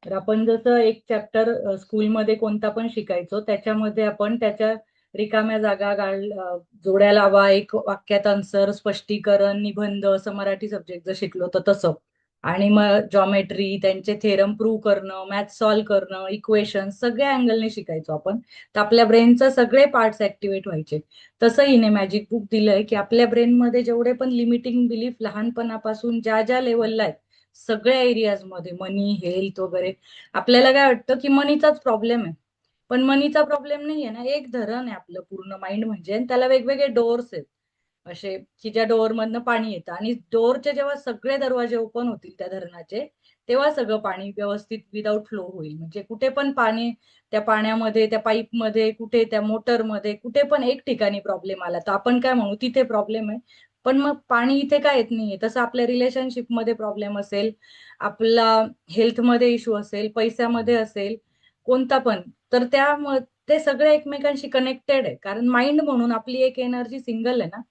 तर आपण जसं एक चॅप्टर स्कूलमध्ये कोणता पण शिकायचो, त्याच्यामध्ये आपण त्याच्या रिकाम्या जागा जोड्या लावा, एक वाक्यात आन्सर, स्पष्टीकरण, निबंध असं मराठी सब्जेक्ट जर शिकलो तर तसं. आणि मग जॉमेट्री, त्यांचे थेरम प्रूव्ह करणं, मॅथ सॉल्व्ह करणं, इक्वेशन सगळ्या अँगलने शिकायचो आपण. तर आपल्या ब्रेनचे सगळे पार्ट्स ऍक्टिव्हेट व्हायचे. तसं हिने मॅजिक बुक दिलंय की आपल्या ब्रेनमध्ये जेवढे पण लिमिटिंग बिलीफ लहानपणापासून ज्या ज्या लेवलला आहेत, सगळ्या एरियाजमध्ये मनी, हेल्थ वगैरे, आपल्याला काय वाटतं की मनीचाच प्रॉब्लेम आहे. पण मनीचा प्रॉब्लेम नाहीये ना, एक धरण आहे आपलं पूर्ण माइंड म्हणजे, आणि त्याला वेगवेगळे डोअर्स आहेत असे, की ज्या डोअर मधनं पाणी येतं, आणि डोअरचे जेव्हा सगळे दरवाजे ओपन होतील त्या धरणाचे, तेव्हा सगळं पाणी व्यवस्थित विदाऊट फ्लो होईल. म्हणजे कुठे पण पाणी, त्या पाण्यामध्ये, त्या पाईपमध्ये, कुठे त्या मोटरमध्ये, कुठे पण एक ठिकाणी प्रॉब्लेम आला तर आपण काय म्हणू, तिथे प्रॉब्लेम आहे. पण मग पाणी इथे काय येत नाहीये. तसं आपल्या रिलेशनशिपमध्ये प्रॉब्लेम असेल, आपला हेल्थमध्ये इश्यू असेल, पैशामध्ये असेल, कोणता पण, तर ते सगळे एकमेकांशी कनेक्टेड आहे. कारण माइंड म्हणून आपली एक एनर्जी सिंगल आहे ना,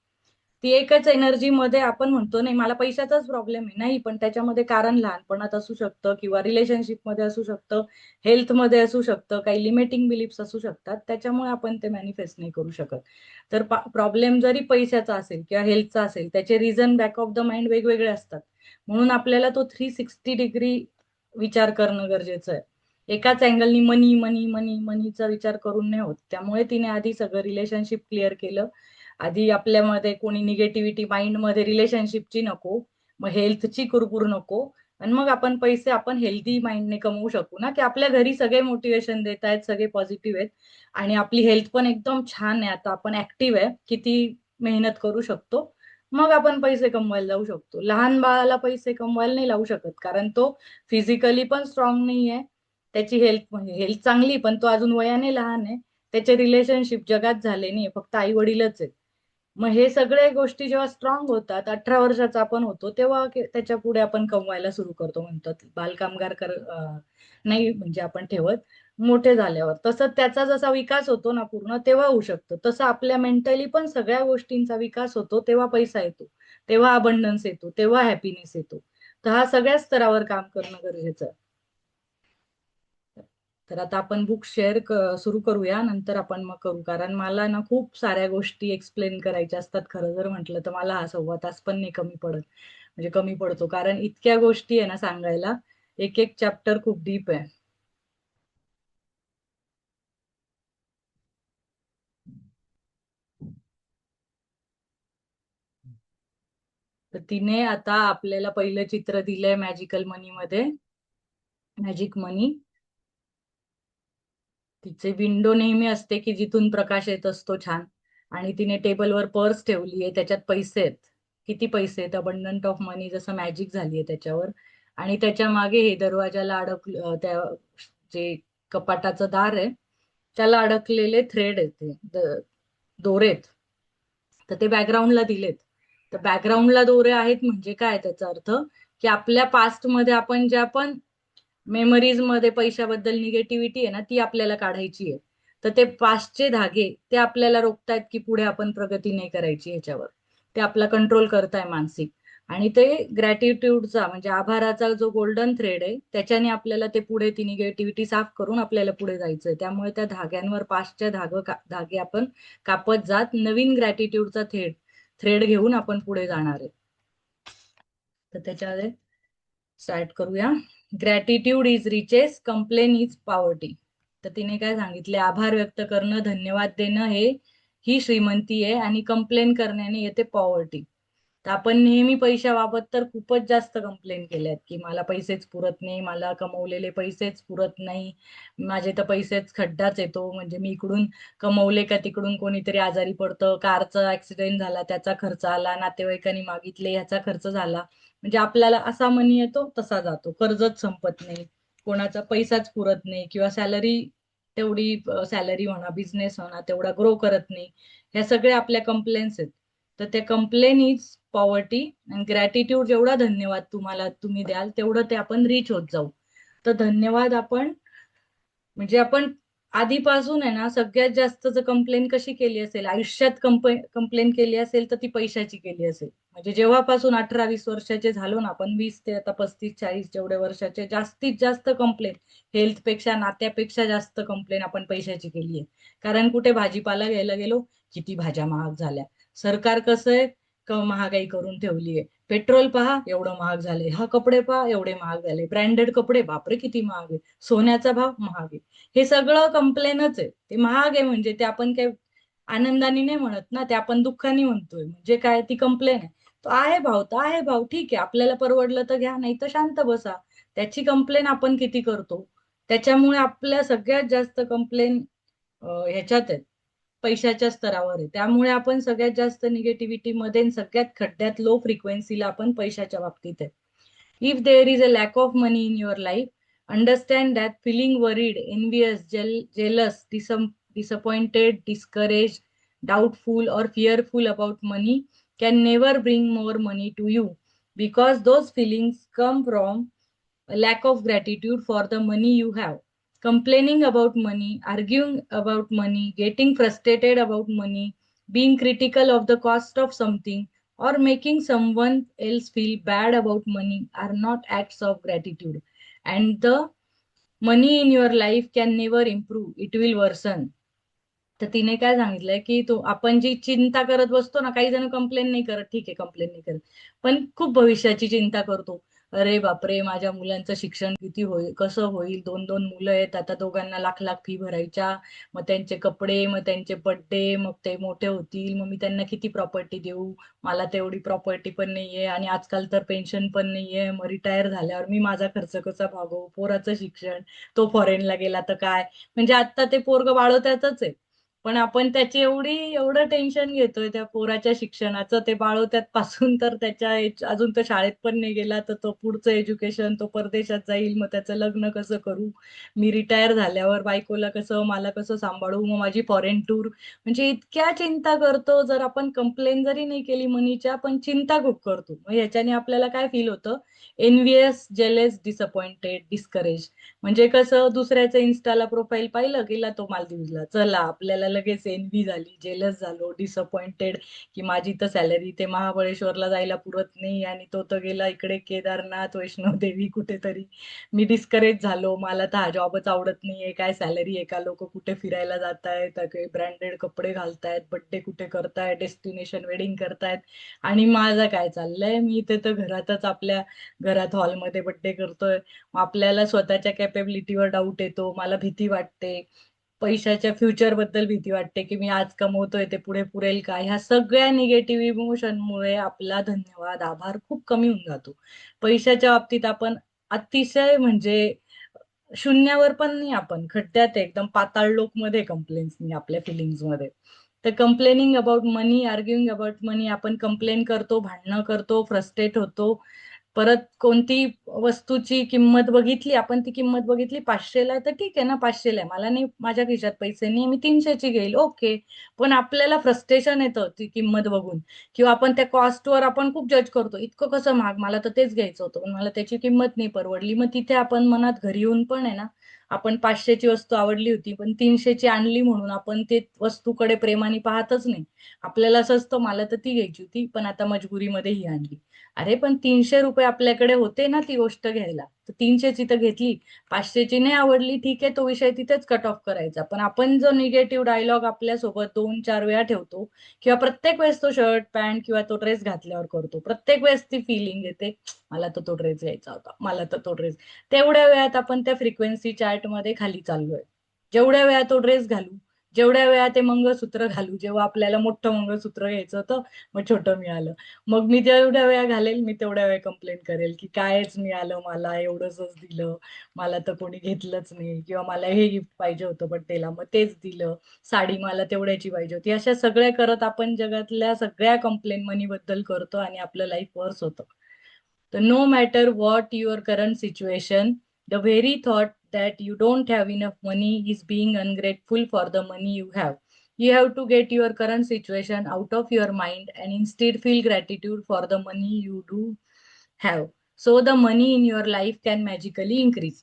ती एकच एनर्जी मध्ये आपण म्हणतो नाही मला पैशाचाच प्रॉब्लेम आहे, नाही, पण त्याच्यामध्ये कारण लहानपणात असू शकतं, किंवा रिलेशनशिप मध्ये असू शकतं, हेल्थ मध्ये असू शकतं, काही लिमिटिंग बिलीफ्स असू शकतात, त्याच्यामुळे आपण ते मॅनिफेस्ट नाही करू शकत. तर प्रॉब्लेम जरी पैशाचा असेल किंवा हेल्थचा असेल, त्याचे reason back of the mind वेगवेगळे असतात. म्हणून आपल्याला तो 360 डिग्री विचार करणं गरजेचं आहे. एकाच अँगलनी मनी मनी मनी मनीचा विचार करून नाही होत. त्यामुळे तिने आधी सगळं रिलेशनशिप क्लिअर केलं. आधी आपल्यामध्ये कोणी निगेटिव्हिटी माइंडमध्ये रिलेशनशिपची नको, मग हेल्थची कुरकुर नको, आणि मग आपण पैसे आपण हेल्दी माइंडने कमवू शकू ना, की आपल्या घरी सगळे मोटिवेशन देत आहेत, सगळे पॉझिटिव्ह आहेत, आणि आपली हेल्थ पण एकदम छान आहे, आता आपण ऍक्टिव्ह आहे, किती मेहनत करू शकतो. मग आपण पैसे कमवायला जाऊ शकतो. लहान बाळाला पैसे कमवायला नाही लावू शकत, कारण तो फिजिकली पण स्ट्रॉंग नाहीये. त्याची हेल्थ म्हणजे हेल्थ चांगली, पण तो अजून वयाने लहान आहे. त्याचे रिलेशनशिप जगात झाले नाही, फक्त आई वडीलच आहेत. मग हे सगळे गोष्टी जेव्हा स्ट्रॉंग होतात, 18 वर्षाचा आपण होतो तेव्हा त्याच्या पुढे आपण कमवायला सुरू करतो. म्हणतात बालकामगार नाही म्हणजे आपण ठेवत, मोठे झाल्यावर. तसं त्याचा जसा विकास होतो ना पूर्ण, तेव्हा होऊ शकतं. तसं आपल्या मेंटली पण सगळ्या गोष्टींचा विकास होतो, तेव्हा पैसा येतो, तेव्हा अबंडन्स येतो, तेव्हा हॅपीनेस येतो. तर हा सगळ्या स्तरावर काम करणं गरजेचं आहे. तर आता आपण बुक शेअर सुरू करूया, नंतर आपण मग करू. कारण मला ना खूप साऱ्या गोष्टी एक्सप्लेन करायच्या असतात. खरं जर म्हटलं तर मला हा 1.25 तास पण नाही कमी पडत, म्हणजे कमी पडतो, कारण इतक्या गोष्टी आहे ना सांगायला. एक एक चॅप्टर खूप डीप आहे. तर तिने आता आपल्याला पहिलं चित्र दिलंय मॅजिकल मनी मध्ये, मॅजिक मनी. तिचे विंडो नेहमी असते की जिथून प्रकाश येत असतो छान. आणि तिने टेबलवर पर्स ठेवली आहे, त्याच्यात पैसे आहेत. किती पैसे आहेत, अबंडंट ऑफ मनी, जसं मॅजिक झालीये त्याच्यावर. आणि त्याच्या मागे हे दरवाजाला त्या जे कपाटाचं दार आहे, त्याला अडकलेले थ्रेड आहेत, दोरे आहेत. तर ते बॅकग्राऊंडला दिलेत. तर बॅकग्राऊंडला दोरे आहेत म्हणजे काय, त्याचा अर्थ की आपल्या पास्ट मध्ये आपण ज्या पण मेमरीज मध्ये पैशाबद्दल निगेटिव्हिटी आहे ना, ती आपल्याला काढायची आहे. तर ते पास्टचे धागे ते आपल्याला रोखतायत की पुढे आपण प्रगती नाही करायची ह्याच्यावर. ते आपला कंट्रोल करताय मानसिक. आणि ते ग्रॅटिट्यूडचा म्हणजे आभाराचा जो गोल्डन थ्रेड आहे, त्याच्याने आपल्याला ते पुढे ती निगेटिव्हिटी साफ करून आपल्याला पुढे जायचंय. त्यामुळे त्या धाग्यांवर पास्टच्या धागे आपण कापत जात, नवीन ग्रॅटिट्यूडचा थ्रेड थ्रेड घेऊन आपण पुढे जाणार आहे. तर त्याच्यामध्ये स्टार्ट करूया. Gratitude is riches, complain is poverty. तर तिने काय सांगितले, आभार व्यक्त करणं, धन्यवाद देणं ही श्रीमंती आहे, आणि कंप्लेन करण्याने येते पॉवर्टी. तर आपण नेहमी पैशाबाबत तर खूपच जास्त कंप्लेन केल्यात की मला पैसेच पुरत नाही, मला कमवलेले पैसेच पुरत नाही, माझे तर पैसेच खड्डाच येतो. म्हणजे मी इकडून कमवले का तिकडून कोणीतरी आजारी पडतं, कारचा ऍक्सिडेंट झाला त्याचा खर्च आला, नातेवाईकांनी मागितले ह्याचा खर्च झाला. म्हणजे आपल्याला असा मनी येतो तसा जातो, कर्जच संपत नाही, कोणाचा पैसाच पुरत नाही, किंवा तेवढी सॅलरी म्हणा, बिझनेस म्हणा, तेवढा ग्रो करत नाही. ह्या सगळ्या आपल्या कंप्लेन्स आहेत. तर ते कंप्लेन इज पॉवर्टी. आणि ग्रॅटिट्यूड, जेवढा धन्यवाद तुम्ही द्याल तेवढं ते आपण रिच होत जाऊ. तर धन्यवाद आपण म्हणजे आपण आधीपासून आहे ना, सगळ्यात जास्त जर कंप्लेन कशी केली असेल आयुष्यात, कंप्लेन केली असेल तर ती पैशाची केली असेल. म्हणजे जेव्हापासून 18-20 वर्षाचे झालो ना आपण, 20 ते आता 35-40 जेवढे वर्षाचे, जास्तीत जास्त कंप्लेन हेल्थपेक्षा, नात्यापेक्षा जास्त कंप्लेन आपण पैशाची केली आहे. कारण कुठे भाजीपाला घ्यायला गेलो, किती भाज्या महाग झाल्या. सरकार कसं आहे, महागाई करून ठेवली आहे. पेट्रोल पहा एवढं महाग झाले, हा कपडे पहा एवढे महाग झाले, ब्रँडेड कपडे बापरे किती महाग आहे, सोन्याचा भाव महाग आहे. हे सगळं कंप्लेनच आहे. ते महाग आहे म्हणजे ते आपण काय आनंदाने नाही म्हणत ना, ते आपण दुःखाने म्हणतोय. म्हणजे काय, ती कंप्लेन आहे. तो आहे भाव तर आहे भाव, ठीक आहे, आपल्याला परवडलं तर घ्या, नाही तर शांत बसा. त्याची कंप्लेन आपण किती करतो. त्याच्यामुळे आपल्या सगळ्यात जास्त कंप्लेन ह्याच्यात आहेत, पैशाच्या स्तरावर आहे. त्यामुळे आपण सगळ्यात जास्त निगेटिव्हिटी मध्ये आणि सगळ्यात खड्ड्यात, लो फ्रिक्वेन्सीला आपण पैशाच्या बाबतीत आहे. If there is a lack of money in your life, understand that feeling worried, envious, jealous, disappointed, discouraged, doubtful, or fearful about money can never bring more money to you, because those feelings come from a lack of gratitude for the money you have. Complaining about money, arguing about money, getting frustrated about money, being critical of the cost of something, or making someone else feel bad about money are not acts of gratitude. And the money in your life can never improve, it will worsen. तर तिने काय सांगितलंय की तो आपण जी चिंता करत बसतो ना, काही जण कंप्लेन नाही करत, ठीक आहे कंप्लेन नाही करत, पण खूप भविष्याची चिंता करतो. अरे बापरे, माझ्या मुलांचं शिक्षण किती होईल, कसं होईल, 2-2 मुलं आहेत, आता दोघांना लाख लाख फी भरायच्या, मग त्यांचे कपडे, मग त्यांचे बड्डे, मग ते मोठे होतील, मग मी त्यांना किती प्रॉपर्टी देऊ, मला तेवढी प्रॉपर्टी पण नाहीये, आणि आजकाल तर पेन्शन पण नाहीये, मग रिटायर झाल्यावर मी माझा खर्च कसा भागवू, पोराचं शिक्षण, तो फॉरेनला गेला तर काय. म्हणजे आता ते पोरग वाढवत्यातच आहे, पण आपण त्याची एवढं टेन्शन घेतोय त्या पोराच्या शिक्षणाचं, ते बाळवत्यात पासून तर त्याच्या अजून तर शाळेत पण नाही गेला, तर तो पुढचं एज्युकेशन, तो परदेशात जाईल, मग त्याचं लग्न कसं करू, मी रिटायर झाल्यावर बायकोला कसं, मला कसं सांभाळू, मग माझी फॉरेन टूर. म्हणजे इतक्या चिंता करतो. जर आपण कंप्लेन जरी नाही केली मनीच्या, पण चिंता खूप करतो. मग ह्याच्याने आपल्याला काय फील होतं, एनव्हियस, जेलेस, डिसअपॉइंटेड, डिस्करेज. म्हणजे कसं, दुसऱ्याचं इन्स्टाला प्रोफाईल पाहिलं, गेला तो मालदीवला, चला आपल्याला लगेच एनव्ही झाली, जेलस झालो, डिसअपॉइंटेड, की माझी तर सॅलरी ते महाबळेश्वरला जायला पुरत नाही, आणि तो तर गेला इकडे केदारनाथ, वैष्णवदेवी कुठेतरी. मी डिस्करेज झालो, मला तर हा जॉबच आवडत नाहीये, काय सॅलरी आहे का, लोक कुठे फिरायला जात आहेत, ब्रँडेड कपडे घालतायत, बड्डे कुठे करतायत, डेस्टिनेशन वेडिंग करतायत, आणि माझं काय चाललंय, मी इथे तर घरातच आपल्या घरात हॉलमध्ये बड्डे करतोय. आपल्याला स्वतःच्या कॅपेबिलिटीवर डाऊट येतो, मला भीती वाटते, पैशाच्या फ्युचर बद्दल भीती वाटते, की मी आज कमवतोय ते पुढे पुरेल का. ह्या सगळ्या निगेटिव्ह इमोशनमुळे आपला धन्यवाद, आभार खूप कमी होऊन जातो. पैशाच्या बाबतीत आपण अतिशय म्हणजे शून्यावर पण नाही, आपण खड्ड्यात आहे, एकदम पाताळ लोक मध्ये कंप्लेन्स नाही आपल्या फिलिंग्स मध्ये. तर कंप्लेनिंग अबाउट मनी, आर्ग्युइंग अबाउट मनी, आपण कंप्लेन करतो, भांडणं करतो, फ्रस्ट्रेट होतो. परत कोणती वस्तूची किंमत बघितली, आपण ती किंमत बघितली 500ला आहे, तर ठीक आहे ना, 500ला आहे, मला नाही, माझ्या खिशात पैसे नाही, मी 300ची घेईल, ओके. पण आपल्याला फ्रस्ट्रेशन येतं ती किंमत बघून, किंवा आपण त्या कॉस्टवर आपण खूप जज करतो, इतकं कसं महाग, मला तर तेच घ्यायचं होतं, पण मला त्याची किंमत नाही परवडली. मग तिथे आपण मनात घरी येऊन पण आहे ना, आपण 500ची वस्तू आवडली होती, पण 300ची आणली म्हणून आपण ते वस्तूकडे प्रेमाने पाहतच नाही. आपल्याला असं असतं, मला तर ती घ्यायची होती, पण आता मजबुरीमध्ये ही आणली. अरे पण 300 रुपये आपल्याकडे होते ना ती गोष्ट घ्यायला, तर 300ची तर घेतली, 500ची नाही आवडली, ठीक आहे, तो विषय तिथेच कट ऑफ करायचा. पण आपण जो निगेटिव्ह डायलॉग आपल्यासोबत 2-4 वेळा ठेवतो, किंवा प्रत्येक वेळेस तो शर्ट पॅन्ट किंवा तो ड्रेस घातल्यावर करतो, प्रत्येक वेळेस ती फिलिंग येते, मला तर तो ड्रेस घ्यायचा होता, मला तर तो ड्रेस. तेवढ्या वेळात आपण त्या फ्रिक्वेन्सी चार्ट मध्ये खाली चाललोय. जेवढ्या वेळा तो ड्रेस घालू, जेवढ्या वेळा ते मंगळसूत्र घालू, जेव्हा आपल्याला मोठं मंगळसूत्र घ्यायचं होतं, मग छोटं मिळालं, मग मी जेवढ्या वेळा घालेल, मी तेवढ्या वेळा कंप्लेंट करेल, की कायच मिळालं मला, एवढंच दिलं, मला तर कोणी घेतलंच नाही, किंवा मला हे गिफ्ट पाहिजे होतं बड्डेला, मग तेच दिलं, साडी मला तेवढ्याची पाहिजे होती. अशा सगळ्या करत आपण जगातल्या सगळ्या कंप्लेंट मनी बद्दल करतो, आणि आपलं लाईफ वर्स होतं. तर no matter what your current situation, the very thought that you don't have enough money is being ungrateful for the money you have. You have to get your current situation out of your mind and instead feel gratitude for the money you do have. So the money in your life can magically increase.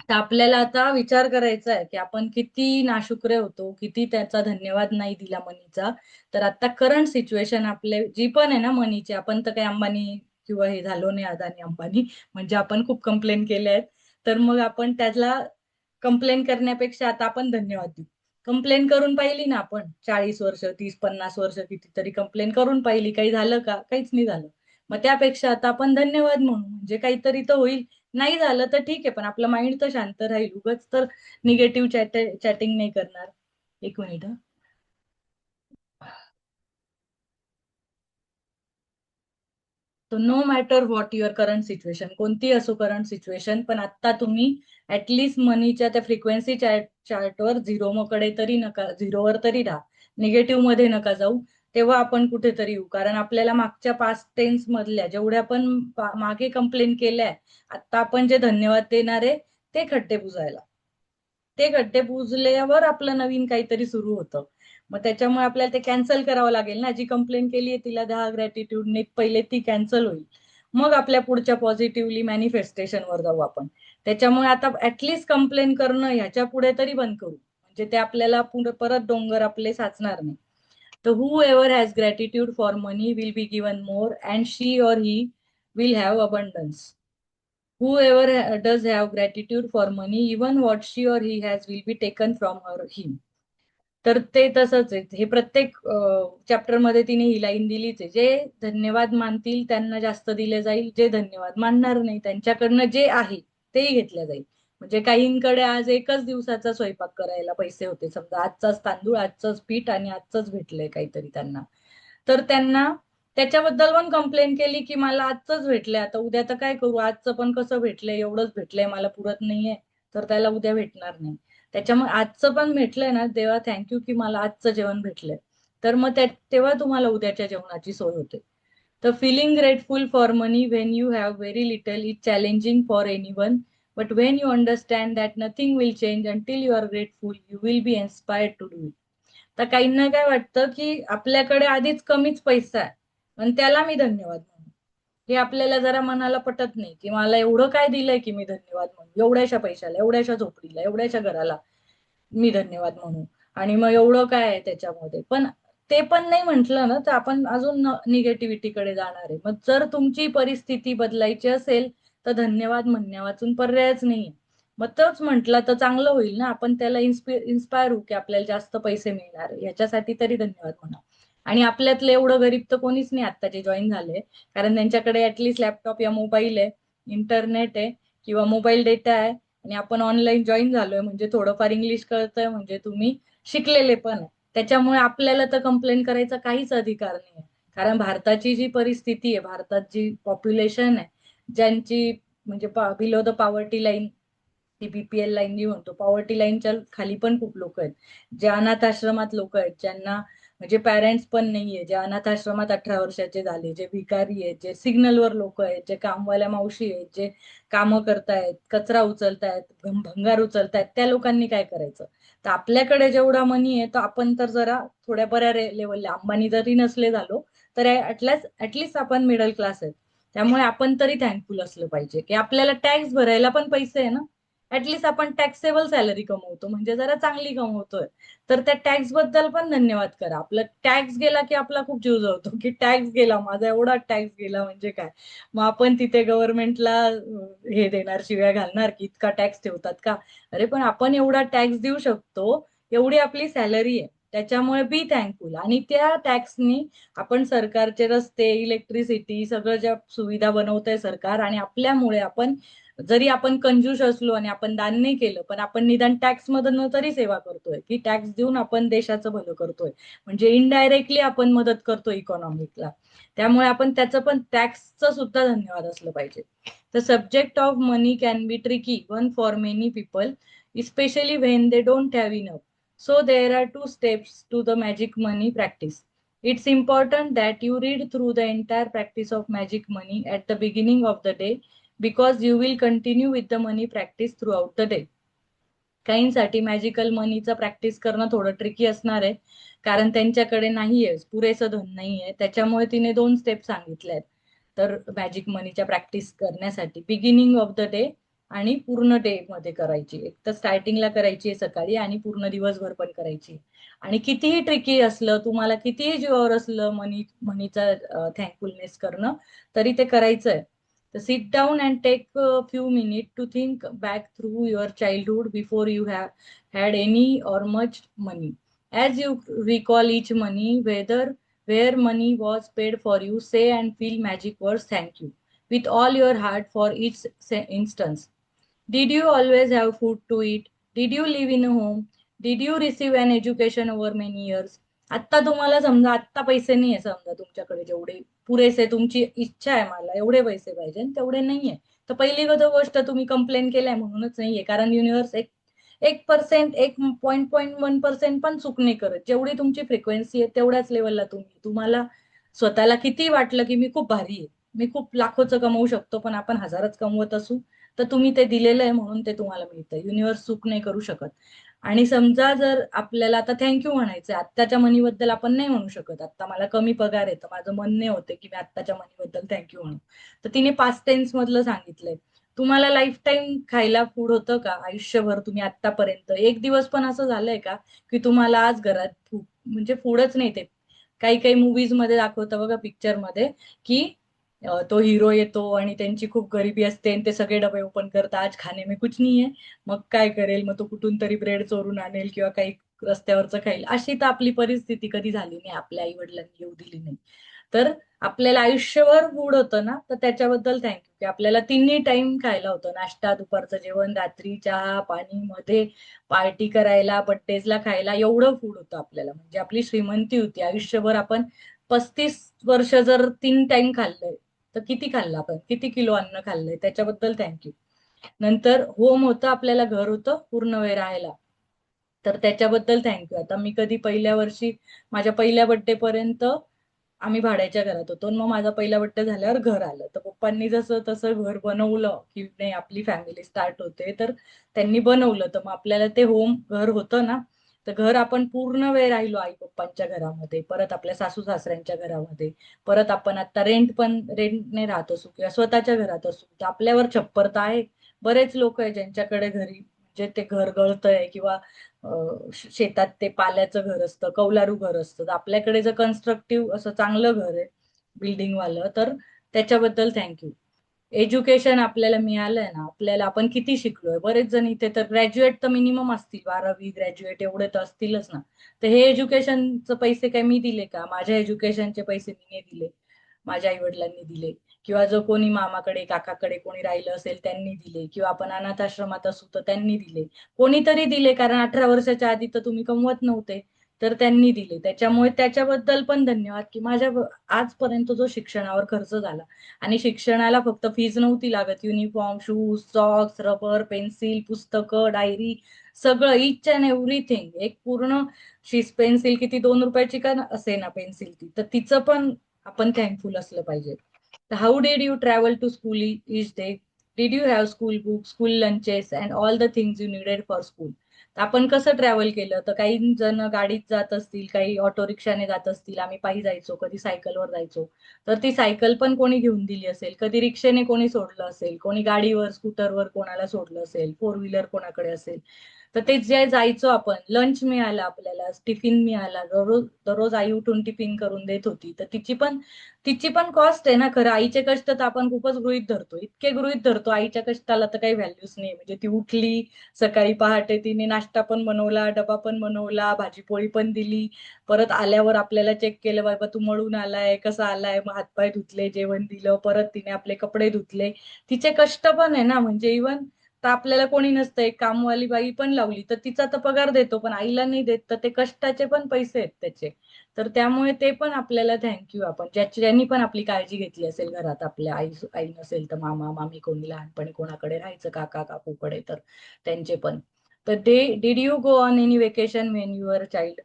तर आपल्याला आता विचार करायचा आहे की आपण किती नाशुक्रे होतो, किती त्याचा धन्यवाद नाही दिला मनीचा. तर आता करंट सिच्युएशन आपले जी पण आहे ना मनीची, आपण तर काही अंबानी किंवा हे झालो नाही अदानी अंबानी, म्हणजे आपण खूप कंप्लेन केले आहेत. तर मग आपण त्याला कंप्लेन करण्यापेक्षा आता आपण धन्यवाद देऊ. कंप्लेन करून पाहिली ना आपण 40 वर्ष, 30-50 वर्ष कितीतरी कंप्लेन करून पाहिली, काही झालं का? काहीच नाही झालं. मग त्यापेक्षा आता आपण धन्यवाद म्हणू, म्हणजे काहीतरी तर होईल. नाही झालं तर ठीक आहे, पण आपलं माइंड तर शांत राहील. उगाच तर निगेटिव्ह चॅटिंग नाही करणार. एक मिनिट हं. तर no matter what your current situation, कोणती असो करंट सिच्युएशन, पण आता तुम्ही ऍटलिस्ट मनीच्या त्या फ्रिक्वेन्सी चार्टवर झिरोकडे तरी नका, झिरोवर तरी राहा, निगेटिव्ह मध्ये नका जाऊ. तेव्हा आपण कुठेतरी येऊ. कारण आपल्याला मागच्या पास्ट टेन्स मधल्या जेवढ्या पण मागे कंप्लेन केल्या, आता आपण जे धन्यवाद देणार आहे ते खड्डे बुजायला. ते खड्डे बुजल्यावर आपलं नवीन काहीतरी सुरू होतं. मग त्याच्यामुळे आपल्याला ते कॅन्सल करावं लागेल ना. जी कंप्लेन केली आहे तिला 10 ग्रॅटिट्यूडने पहिले ती कॅन्सल होईल. मग आपल्या पुढच्या पॉझिटिव्हली मॅनिफेस्टेशनवर जाऊ आपण. त्याच्यामुळे आता ऍटलिस्ट कंप्लेन करणं ह्याच्या पुढे तरी बंद करू, म्हणजे ते आपल्याला पुढे परत डोंगर आपले साचणार नाही. तर whoever has gratitude for money will be given more and she or he will have abundance. Whoever does have gratitude for money, even what she or he has will be taken from her him. तर ते तसंच आहे. हे प्रत्येक chapter मध्ये तिने ही line दिलीच आहे. जे धन्यवाद मानतील त्यांना जास्त दिले जाईल, जे धन्यवाद मानणार नाही त्यांच्याकडनं जे आहे तेही घेतल्या जाईल. म्हणजे काहींकडे आज एकच दिवसाचा स्वयंपाक करायला पैसे होते, समजा आजचाच तांदूळ, आजचंच पीठ आणि आजचंच भेटलंय काहीतरी त्यांना. तर त्यांना त्याच्याबद्दल पण कंप्लेन केली की मला आजच भेटलंय, आता उद्या तर काय करू, आजचं पण कसं भेटलंय, एवढंच भेटलंय, मला पुरत नाहीये. तर त्याला उद्या भेटणार नाही. त्याच्यामुळे आजचं पण भेटलंय ना, तेव्हा थँक्यू की मला आजचं जेवण भेटलंय. तर मग तेव्हा तुम्हाला उद्याच्या जेवणाची सोय होते. तर feeling grateful for money when you have very little is challenging for anyone. But when you understand that nothing will change until you are grateful, you will be inspired to do it. तर काहींना काय वाटतं की आपल्याकडे आधीच कमीच पैसा आहे आणि त्याला मी धन्यवाद म्हणू. हे आपल्याला जरा मनाला पटत नाही की मला एवढं काय दिलंय की मी धन्यवाद म्हणू, एवढ्याशा पैशाला, एवढ्याशा झोपडीला, एवढ्याशा घराला मी धन्यवाद म्हणू. आणि मग एवढं काय आहे त्याच्यामध्ये. पण ते पण नाही म्हंटल ना तर आपण अजून निगेटिव्हिटीकडे जाणार आहे. मग जर तुमची परिस्थिती बदलायची असेल तर धन्यवाद म्हणण्यावाचून पर्यायच नाहीये. मग तोच म्हटला तर चांगलं होईल ना, आपण त्याला इन्स्पायर होऊ की आपल्याला जास्त पैसे मिळणार याच्यासाठी तरी धन्यवाद म्हणा. आणि आपल्यातलं एवढं गरीब तर कोणीच नाही आता जे जॉईन झाले, कारण त्यांच्याकडे ऍटलिस्ट लॅपटॉप या मोबाईल आहे, इंटरनेट आहे किंवा मोबाईल डेटा आहे, आणि आपण ऑनलाईन जॉईन झालोय म्हणजे थोडंफार इंग्लिश कळतंय, म्हणजे तुम्ही शिकलेले पण आहे. त्याच्यामुळे आपल्याला तर कंप्लेंट करायचा काहीच अधिकार नाही. कारण भारताची जी परिस्थिती आहे, भारतात जी पॉप्युलेशन आहे, ज्यांची म्हणजे बिलो द पॉवर्टी लाईन, ती बीपीएल लाईन जी म्हणतो, पॉवर्टी लाईनच्या खाली पण खूप लोक आहेत. जे अनाथ आश्रमात लोक आहेत, ज्यांना म्हणजे पॅरेंट्स पण नाहीये, जे अनाथ आश्रमात 18 वर्षाचे झाले, जे भिकारी आहेत, जे सिग्नलवर लोक आहेत, जे कामवाल्या मावशी आहेत, जे कामं करतायत, कचरा उचलतायत, भंगार उचलतायत, त्या लोकांनी काय करायचं. तर आपल्याकडे जेवढा मनी आहे तर आपण तर जरा थोड्या बऱ्या लेवलला, अंबानी जरी नसले झालो तर ऍटलिस्ट आपण मिडल क्लास आहे. त्यामुळे आपण तरी थँकफुल असलं पाहिजे की आपल्याला टॅक्स भरायला पण पैसे आहे ना. ऍटलिस्ट आपण टॅक्सेबल सॅलरी कमवतो, म्हणजे जरा चांगली कमवतोय. तर त्या टॅक्स बद्दल पण धन्यवाद करा. आपला टॅक्स गेला की आपला खूप जीव जळतो की टॅक्स गेला, माझा एवढा टॅक्स गेला म्हणजे काय. मग आपण तिथे गव्हर्नमेंटला हे देणार, शिव्या घालणार की इतका टॅक्स ठेवतात का. अरे पण आपण एवढा टॅक्स देऊ शकतो, एवढी आपली सॅलरी आहे. त्याच्यामुळे बी थँकफुल. आणि त्या टॅक्सनी आपण सरकारचे रस्ते, इलेक्ट्रिसिटी, सगळं ज्या सुविधा बनवतंय सरकार, आणि आपल्यामुळे आपण, जरी आपण कंजूस असलो आणि आपण दान नाही केलं, पण आपण निदान टॅक्स मधून तरी सेवा करतोय की टॅक्स देऊन आपण देशाचं भलं करतोय. म्हणजे इनडायरेक्टली आपण मदत करतोय इकॉनॉमिकला. त्यामुळे आपण त्याचं पण टॅक्सचं सुद्धा धन्यवाद असलं पाहिजे. The subject of money can be tricky one for many people, especially when they don't have enough. So there are two steps to the magic money practice. It's important that you read through the entire practice of magic money at the beginning of the day, because you will continue with the money practice throughout the day. काहींसाठी magical मनीचं practice करणं थोडं tricky असणार आहे, कारण त्यांच्याकडे नाहीये, पुरेसं धन नाहीये. त्याच्यामुळे तिने 2 स्टेप सांगितल्या आहेत. तर मॅजिक मनीच्या प्रॅक्टिस करण्यासाठी बिगिनिंग ऑफ द डे आणि पूर्ण डे मध्ये करायची. एक तर स्टार्टिंगला करायची आहे सकाळी आणि पूर्ण दिवसभर पण करायची. आणि कितीही ट्रिकी असलं, तुम्हाला कितीही जीवावर असलं मनीचा थँकफुलनेस करणं, तरी ते करायचंय. तर sit down and take few minute to think back through your childhood before you have had any or much money. As you recall each money, where money was paid for you, say and feel magic words thank you with all your heart for each instance. Did you always have food to eat? Did you live in a home? Did you receive an education over many years? आत्ता तुम्हाला समजा आत्ता पैसे नाहीये, समजा तुमच्याकडे जेवढे पुरेसे, तुमची इच्छा आहे मला एवढे पैसे पाहिजे आणि तेवढे नाहीये, तर पहिली गोष्ट तुम्ही कंप्लेन केलाय म्हणूनच नाहीये, कारण युनिव्हर्स 1%, 1.1% पण चूक नाही करत. जेवढी तुमची फ्रिक्वेन्सी आहे तेवढ्याच लेवलला तुम्हाला स्वतःला किती वाटलं की मी खूप भारी आहे, मी खूप लाखोचं कमवू शकतो, पण आपण हजारच कमवत असू, तर तुम्ही ते दिलेलं आहे म्हणून ते तुम्हाला मिळतं. युनिव्हर्स चूक नाही करू शकत. आणि समजा जर आपल्याला आता थँक्यू म्हणायचंय, आत्ताच्या मनीबद्दल आपण नाही म्हणू शकत, आता मला कमी पगार आहे तर माझं मन नाही होते की मी आत्ताच्या मनीबद्दल थँक्यू म्हणू. तर तिने पास्ट टेन्स मधलं सांगितलंय. तुम्हाला लाईफ टाईम खायला फूड होतं का? आयुष्यभर तुम्ही आतापर्यंत एक दिवस पण असं झालंय का की तुम्हाला आज घरात फूड म्हणजे फूडच नाही? ते काही काही मूवीज मध्ये दाखवतं बघा, पिक्चर मध्ये, की तो हिरो येतो आणि त्यांची खूप गरिबी असते आणि ते सगळे डबे ओपन करतात, आज खाणे में कुछ नहीं है. मग काय करेल? मग तो कुठून तरी ब्रेड चोरून आणेल किंवा काही रस्त्यावरचं खाईल. अशी तर आपली परिस्थिती कधी झाली नाही, आपल्या आई वडिलांनी येऊ दिली नाही. तर आपल्याला आयुष्यभर फूड होतं ना, तर त्याच्याबद्दल थँक्यू की आपल्याला तिन्ही टाइम खायला होतं. नाश्ता, दुपारचं जेवण, रात्री चहा पाणी, मध्ये पार्टी करायला, बर्थडेजला खायला एवढं फूड होतं आपल्याला. म्हणजे आपली श्रीमंती होती. आयुष्यभर आपण 35 वर्ष जर 3 टाइम खाल्लंय, तर किती खाल्लं आपण, किती किलो अन्न खाल्लंय, त्याच्याबद्दल थँक्यू. नंतर होम होतं, आपल्याला घर होतं पूर्ण वेळ राहायला, तर त्याच्याबद्दल थँक्यू. आता मी कधी पहिल्या वर्षी, माझ्या पहिल्या बर्थडे पर्यंत आम्ही भाड्याच्या घरात होतो, मग माझा पहिला बर्थडे झाल्यावर घर आलं, तर पप्पांनी जसं तसं घर बनवलं की नाही आपली फॅमिली स्टार्ट होते, तर त्यांनी बनवलं. तर मग आपल्याला ते होम घर होतं ना, तर घर आपण पूर्ण वेळ राहिलो आई पप्पांच्या घरामध्ये, परत आपल्या सासू सासऱ्यांच्या घरामध्ये, परत आपण आता रेंटने राहत असू किंवा स्वतःच्या घरात असू, तर आपल्यावर छप्पर तर आहे. बरेच लोक आहे ज्यांच्याकडे घरी म्हणजे ते घर गळतंय किंवा शेतात ते पाल्याचं घर असतं, कौलारू घर असतं. तर आपल्याकडे जर कन्स्ट्रक्टिव्ह असं चांगलं घर आहे, बिल्डिंग वालं, तर त्याच्याबद्दल थँक्यू. एज्युकेशन आपल्याला मिळालंय ना, आपल्याला आपण किती शिकलोय. बरेच जण इथे तर ग्रॅज्युएट तर मिनिमम असतील, 12वी ग्रॅज्युएट एवढे तर असतीलच ना. तर हे एज्युकेशनचे पैसे काय मी दिले का? माझ्या एज्युकेशनचे पैसे मी नाही दिले, माझ्या आई वडिलांनी दिले. किंवा जो कोणी मामाकडे काकाकडे कोणी राहिलं असेल त्यांनी दिले, किंवा आपण अनाथ आश्रमात असू तर त्यांनी दिले. कोणीतरी दिले, कारण 18 वर्षाच्या आधी तर तुम्ही कमवत नव्हते, तर त्यांनी दिले. त्याच्यामुळे त्याच्याबद्दल पण धन्यवाद की माझ्या आजपर्यंत जो शिक्षणावर खर्च झाला, आणि शिक्षणाला फक्त फीज नव्हती लागत, uniform, shoes, socks, rubber, pencil, पुस्तकं, डायरी, सगळं इच अँड एव्हरीथिंग. एक पूर्ण शीस पेन्सिल किती 2 रुपयाची का असे ना पेन्सिल ती, तर तिचं पण आपण थँकफुल असलं पाहिजे. How did you travel to school each day? Did you have school book, school lunches and all the things you needed for school? आपण कसं ट्रॅव्हल केलं? तर काही जण गाडीत जात असतील, काही ऑटो रिक्षाने जात असतील, आम्ही पायी जायचो, कधी सायकलवर जायचो. तर ती सायकल पण कोणी घेऊन दिली असेल, कधी रिक्षेने कोणी सोडलं असेल, कोणी गाडीवर स्कूटरवर कोणाला सोडलं असेल, फोर व्हीलर कोणाकडे असेल. तर ते जे जायचो आपण, लंच मिळाला आपल्याला, टिफिन मिळाला, दररोज दररोज आई उठून टिफिन करून देत होती, तर तिची पण कॉस्ट आहे ना. खरं आईचे कष्ट तर आपण खूपच गृहीत धरतो, इतके गृहीत धरतो, आईच्या कष्टाला तर काही व्हॅल्यूच नाही. म्हणजे ती उठली सकाळी पहाटे, तिने नाश्ता पण बनवला, डबा पण बनवला, भाजीपोळी पण दिली, परत आल्यावर आपल्याला चेक केलं, बाबा तू मळून आलाय, कसा आलाय, मग हातपाय धुतले, जेवण दिलं, परत तिने आपले कपडे धुतले. तिचे कष्ट पण आहे ना. म्हणजे इव्हन तर आपल्याला कोणी नसतं, एक कामवाली बाई पण लावली तर तिचा तर पगार देतो, पण आईला नाही देत, तर ते कष्टाचे पण पैसे आहेत त्याचे. तर त्यामुळे ते पण आपल्याला थँक्यू, आपण ज्यांनी पण आपली काळजी घेतली असेल घरात. आपल्या आई आई नसेल तर मामा मामी, कोणी लहानपणी कोणाकडे राहायचं, काका काकूकडे, तर त्यांचे पण. तर did you go on any vacation when you are child?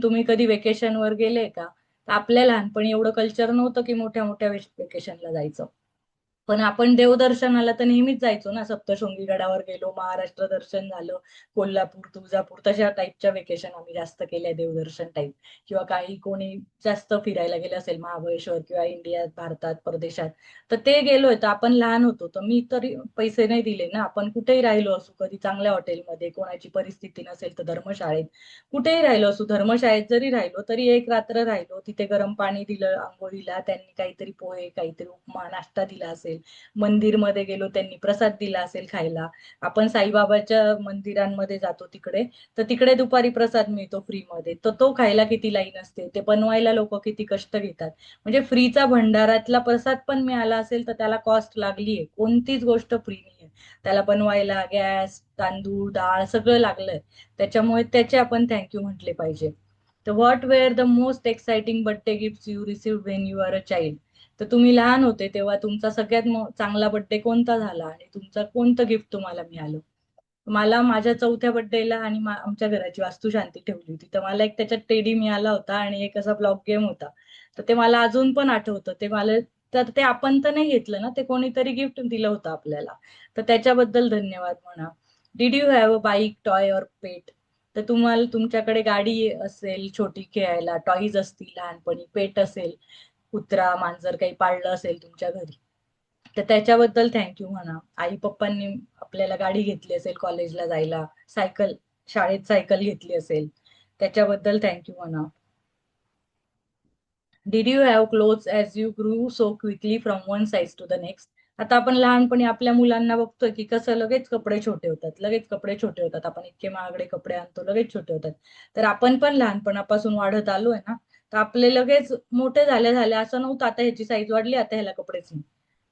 तुम्ही कधी वेकेशनवर गेले का? तर आपल्या लहानपणी एवढं कल्चर नव्हतं की मोठ्या मोठ्या वेकेशनला जायचं. पण आपण देवदर्शनाला तर नेहमीच जायचो ना, सप्तशृंगी गडावर गेलो, महाराष्ट्र दर्शन झालं, कोल्हापूर, तुळजापूर तशा टाईपच्या वेकेशन आम्ही जास्त केल्या देवदर्शन टाईप. किंवा काही कोणी जास्त फिरायला गेलं असेल महाबळेश्वर किंवा इंडियात, भारतात, परदेशात, तर ते गेलोय. तर आपण लहान होतो तर मी तरी पैसे नाही दिले ना. आपण कुठेही राहिलो असू, कधी चांगल्या हॉटेलमध्ये, कोणाची परिस्थिती नसेल तर धर्मशाळेत, कुठेही राहिलो असू, धर्मशाळेत जरी राहिलो तरी एक रात्र राहिलो, तिथे गरम पाणी दिलं आंघोळीला, त्यांनी काहीतरी पोहे, काहीतरी उपमा, नाश्ता दिला असेल, मंदिरमध्ये गेलो त्यांनी प्रसाद दिला असेल खायला. आपण साईबाबाच्या मंदिरांमध्ये जातो तिकडे, तर तिकडे दुपारी प्रसाद मिळतो फ्रीमध्ये, तर तो खायला किती लाईन असते, ते बनवायला लोक किती कष्ट घेतात. म्हणजे फ्रीचा भंडारातला प्रसाद पण मिळाला असेल तर त्याला कॉस्ट लागलीये. कोणतीच गोष्ट फ्री नाहीये. त्याला बनवायला गॅस, तांदूळ, डाळ सगळं लागलंय. त्याच्यामुळे त्याचे आपण थँक्यू म्हटले पाहिजे. तर what were the most exciting birthday gift you receive when you are a child. तर तुम्ही लहान होते तेव्हा तुमचा सगळ्यात चांगला बर्थडे कोणता झाला आणि तुमचं कोणतं गिफ्ट तुम्हाला मिळालं? मला माझ्या चौथ्या बर्थडेला आणि आमच्या घराची वास्तुशांती ठेवली होती, तर मला एक त्याच्यात टेडी मिळाला होता आणि एक असा ब्लॉक गेम होता. तर ते मला अजून पण आठवतं. ते मला, तर ते आपण तर नाही घेतलं ना, ते कोणीतरी गिफ्ट दिलं होतं आपल्याला. तर त्याच्याबद्दल धन्यवाद म्हणा. Did you have a bike, toy or pet. तर तुम्हाला तुमच्याकडे गाडी असेल छोटी खेळायला, टॉईज असतील लहानपणी, पेट असेल, कुत्रा मांजर काही पाळलं असेल तुमच्या घरी, तर त्याच्याबद्दल थँक्यू म्हणा. आई पप्पांनी आपल्याला गाडी घेतली असेल कॉलेजला जायला, सायकल, शाळेत सायकल घेतली असेल, त्याच्याबद्दल थँक्यू म्हणा. Did you have clothes as you grew so quickly from one size to the next. आता आपण लहानपणी आपल्या मुलांना बघतोय की कसं लगेच कपडे छोटे होतात, लगेच कपडे छोटे होतात. आपण इतके महागडे कपडे आणतो, लगेच छोटे होतात. तर आपण पण लहानपणापासून वाढत आलोय ना, तर आपले लगेच मोठे झाले झाले असं नव्हतं आता ह्याची साईज वाढली आता ह्याला कपडेच नाही.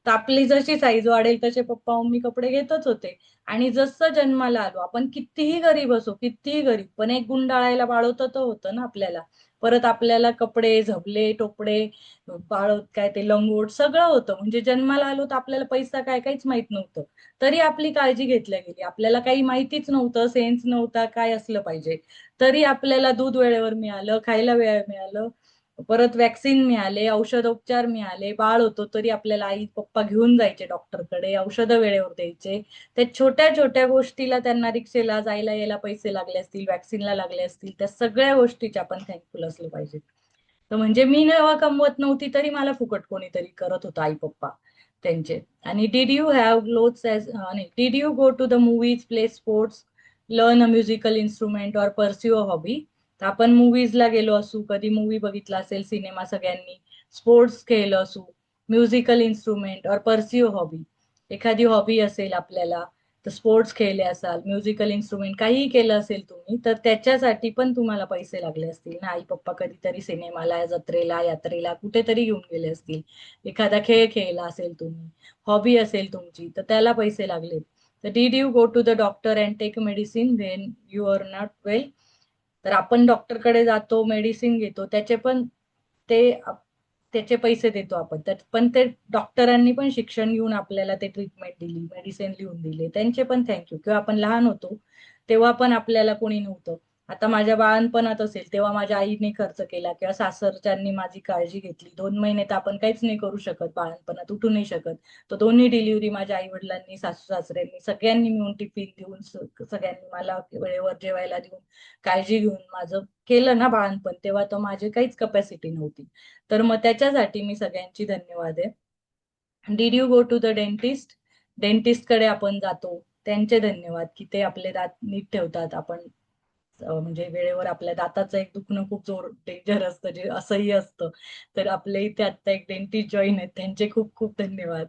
तर आपली जशी साईज वाढेल तसे पप्पा मम्मी कपडे घेतच होते. आणि जसं जन्माला आलो, आपण कितीही गरीब असो, कितीही गरीब, पण एक गुंडाळायला बाळवतं तर होतं ना आपल्याला. परत आपल्याला कपडे, झबले, टोपडे, बाळंत काय ते लंगोट सगळं होतं. म्हणजे जन्माला आलो तर आपल्याला पैसा काय काहीच माहित नव्हतं. तरी आपली काळजी घेतल्या गेली. आपल्याला काही माहितीच नव्हतं, सेन्स नव्हता काय असलं पाहिजे. तरी आपल्याला दूध वेळेवर मिळालं, खायला वेळ मिळालं, परत वॅक्सिन मिळाले, औषधोपचार मिळाले. बाळ होतो तरी आपल्याला आई पप्पा घेऊन जायचे डॉक्टरकडे, औषधं वेळेवर द्यायचे. त्या छोट्या छोट्या गोष्टीला, त्यांना रिक्षेला जायला यायला पैसे लागले असतील, वॅक्सिनला लागले असतील, त्या सगळ्या गोष्टीचे आपण थँकफुल असलं पाहिजे. तर म्हणजे मी जेव्हा कमवत नव्हती तरी मला फुकट कोणीतरी करत होतं, आई पप्पा त्यांचे. आणि did you have clothes age, did you go to the movies, play sports, learn a musical instrument or pursue a hobby. तर आपण मूवीजला गेलो असू, कधी मूवी बघितला असेल, सिनेमा सगळ्यांनी, स्पोर्ट्स खेळलं असू, म्युझिकल इन्स्ट्रुमेंट और परस्यू हॉबी, एखादी हॉबी असेल आपल्याला, तर स्पोर्ट्स खेळले असाल, म्युझिकल इन्स्ट्रुमेंट काहीही केलं असेल तुम्ही, तर त्याच्यासाठी पण तुम्हाला पैसे लागले असतील ना. आई पप्पा कधीतरी सिनेमाला, जत्रेला, यात्रेला कुठेतरी घेऊन गेले असतील. एखादा खेळ खेळला असेल तुम्ही, हॉबी असेल तुमची, तर त्याला पैसे लागले. तर did you go to the doctor and take medicine when you are not well. तर आपण डॉक्टरकडे जातो, मेडिसिन घेतो, त्याचे पण ते त्याचे पैसे देतो आपण. त्यात पण ते डॉक्टरांनी पण शिक्षण घेऊन आपल्याला ते ट्रीटमेंट दिली, मेडिसिन लिहून दिले, त्यांचे पण थँक्यू. किंवा आपण लहान होतो तेव्हा पण आपल्याला कोणी नव्हतं. आता माझ्या बाळणपणात असेल तेव्हा माझ्या आईने खर्च केला किंवा सासरच्यांनी माझी काळजी घेतली. 2 महिने तर आपण काहीच नाही करू शकत, बाळणपणात उठू नाही शकत. तर दोन्ही डिलिव्हरी माझ्या आई वडिलांनी, सासू सासऱ्यांनी सगळ्यांनी मिळून टिफिन देऊन, सगळ्यांनी मला वेळेवर जेवायला देऊन, काळजी घेऊन माझं केलं ना बाळणपण. तेव्हा तर माझी काहीच कपॅसिटी नव्हती. तर मग त्याच्यासाठी मी सगळ्यांची धन्यवाद आहे. Did you go to the dentist. डेंटिस्टकडे आपण जातो, त्यांचे धन्यवाद की ते आपले दात नीट ठेवतात. आपण म्हणजे वेळेवर आपल्या दाताचं एक दुखणं खूप डेंजर असतं, जे असह्य असतं. तर आपल्या इथे आता एक डेंटिस्ट जॉईन आहेत, त्यांचे खूप खूप धन्यवाद.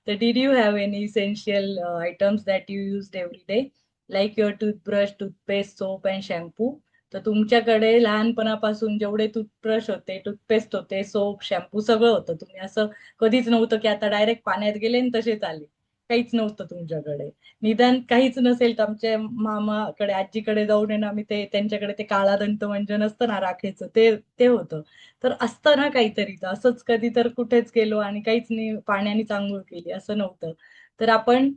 तर did you have any essential items that you use every day, like your toothbrush, toothpaste, soap and shampoo. तर तुमच्याकडे लहानपणापासून जेवढे टूथब्रश होते, टूथपेस्ट होते, सोप, शॅम्पू सगळं होतं. तुम्ही असं कधीच नव्हतं की आता डायरेक्ट पाण्यात गेले आणि तसेच आले. काहीच नव्हतं तुमच्याकडे. निदान काहीच नसेल तर आमच्या मामाकडे, आजीकडे जाऊन आहे ना, आम्ही ते त्यांच्याकडे ते काळा दंतमंजन असतं ना राखेचं, ते ते होतं. तर असतं ना काहीतरी. तर असंच कधी तर कुठेच गेलो आणि काहीच नाही, पाण्याने आंघोळ केली असं नव्हतं. तर आपण